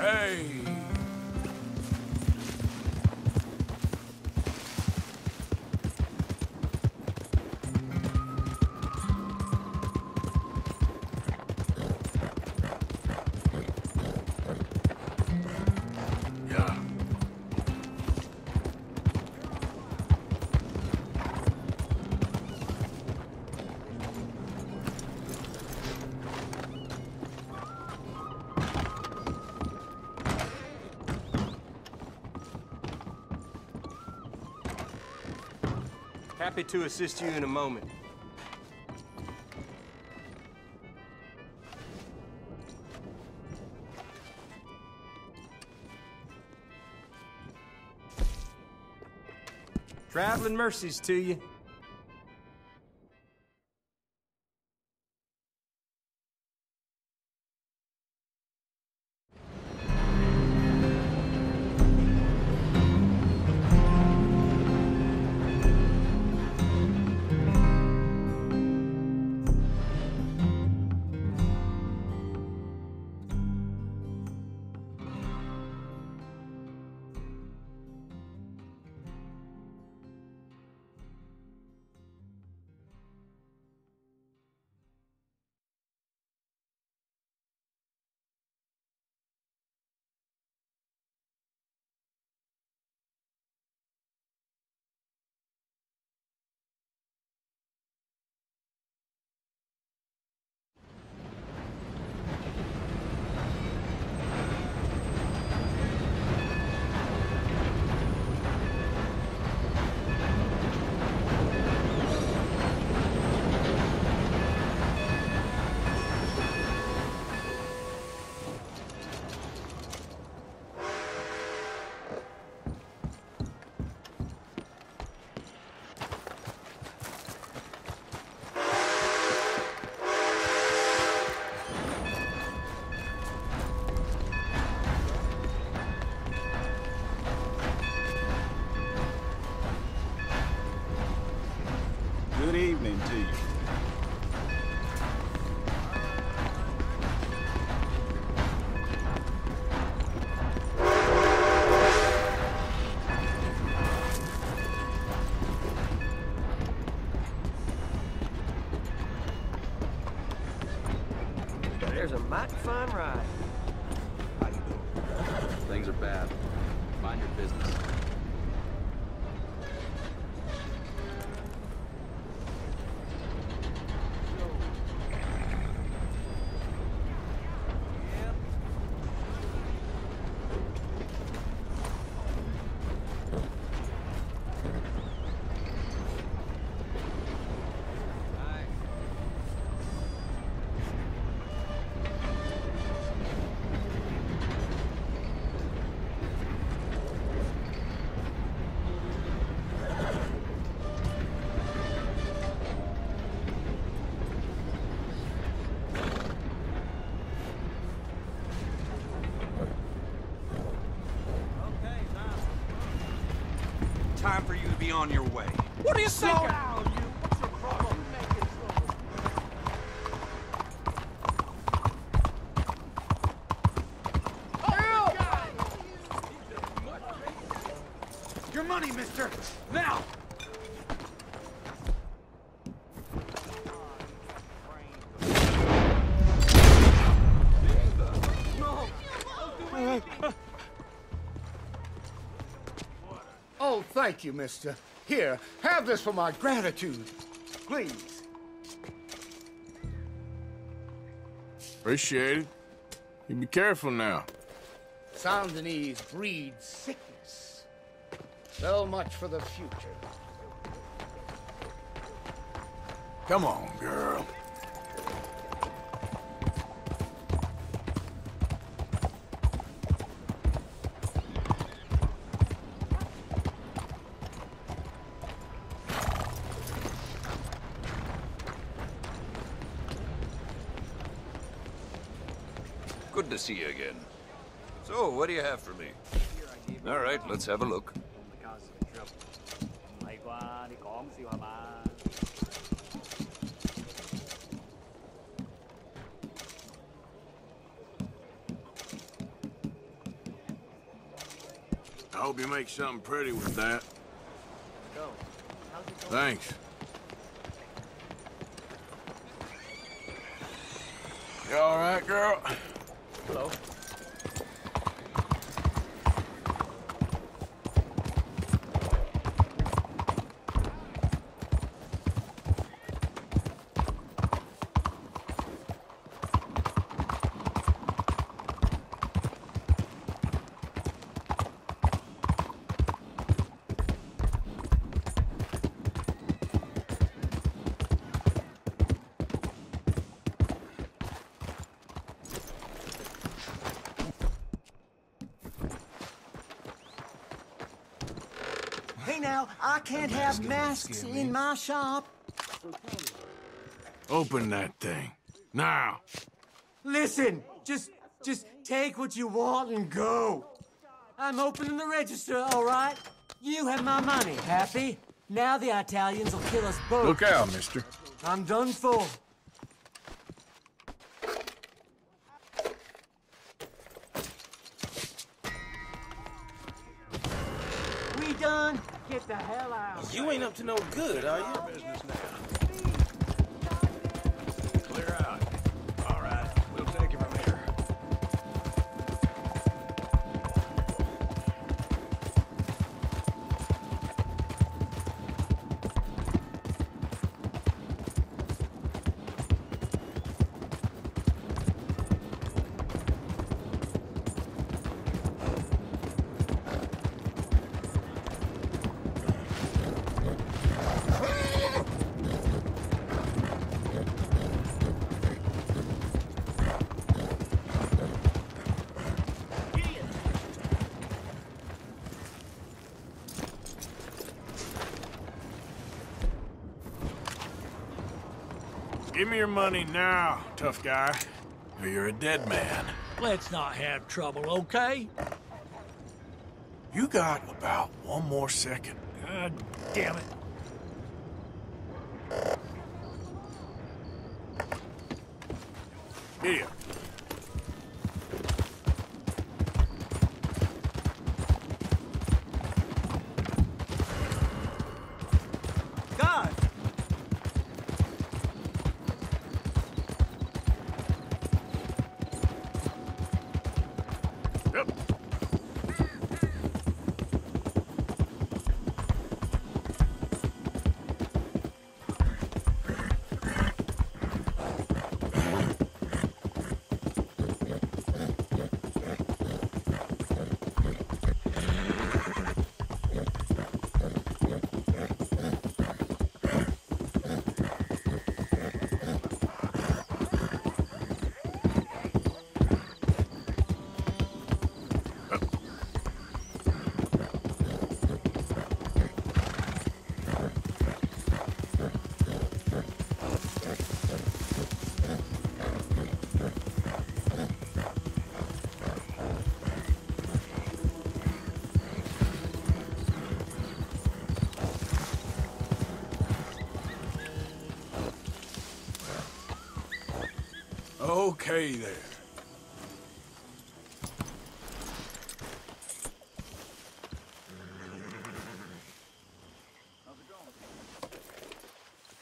Hey! Happy to assist you in a moment. Traveling mercies to you. time right. How you doing? Things are bad. Mind your business. Time for you to be on your way. What are you Slow thinking? down, you. What's your problem? Your money, mister! Now! Oh, thank you, mister. Here, have this for my gratitude. Please. Appreciate it. You be careful now. Saint Denis breeds sickness. So much for the future. Come on, girl. Good to see you again. So, what do you have for me? All right, let's have a look. I hope you make something pretty with that. Thanks. You all right, girl? Hello. Hey now, I can't have masks in my shop. Open that thing. Now. Listen, just take what you want and go. I'm opening the register, all right? You have my money, happy? Now the Italians will kill us both. Look out, mister. I'm done for. We done? Get the hell out. You ain't up to no good, are you? Business now. Clear out. All right, we'll take it from here. Give me your money now, tough guy, or you're a dead man. Let's not have trouble, okay? You got about one more second. God damn it. Here. God! Okay there.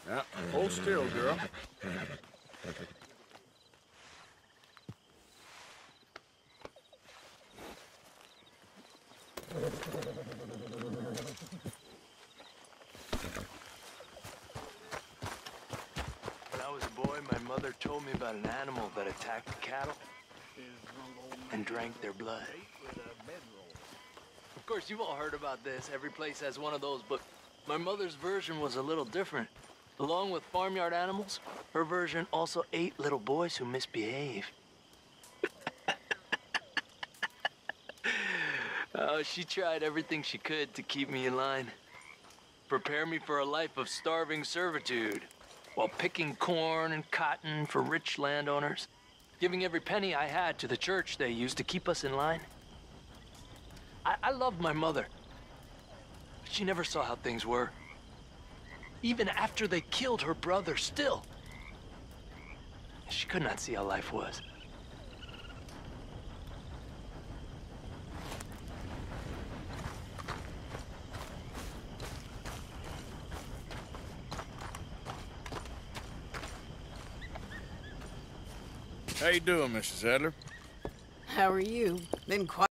Yeah, hold still, girl. When I was a boy, my mother told me about an animal that attacked the cattle and drank their blood. Of course, you've all heard about this. Every place has one of those, but my mother's version was a little different. Along with farmyard animals, her version also ate little boys who misbehave. She tried everything she could to keep me in line. Prepare me for a life of starving servitude, while picking corn and cotton for rich landowners, giving every penny I had to the church they used to keep us in line. I loved my mother. She never saw how things were. Even after they killed her brother, still. She could not see how life was. How you doing, Mrs. Adler? How are you? Been quiet.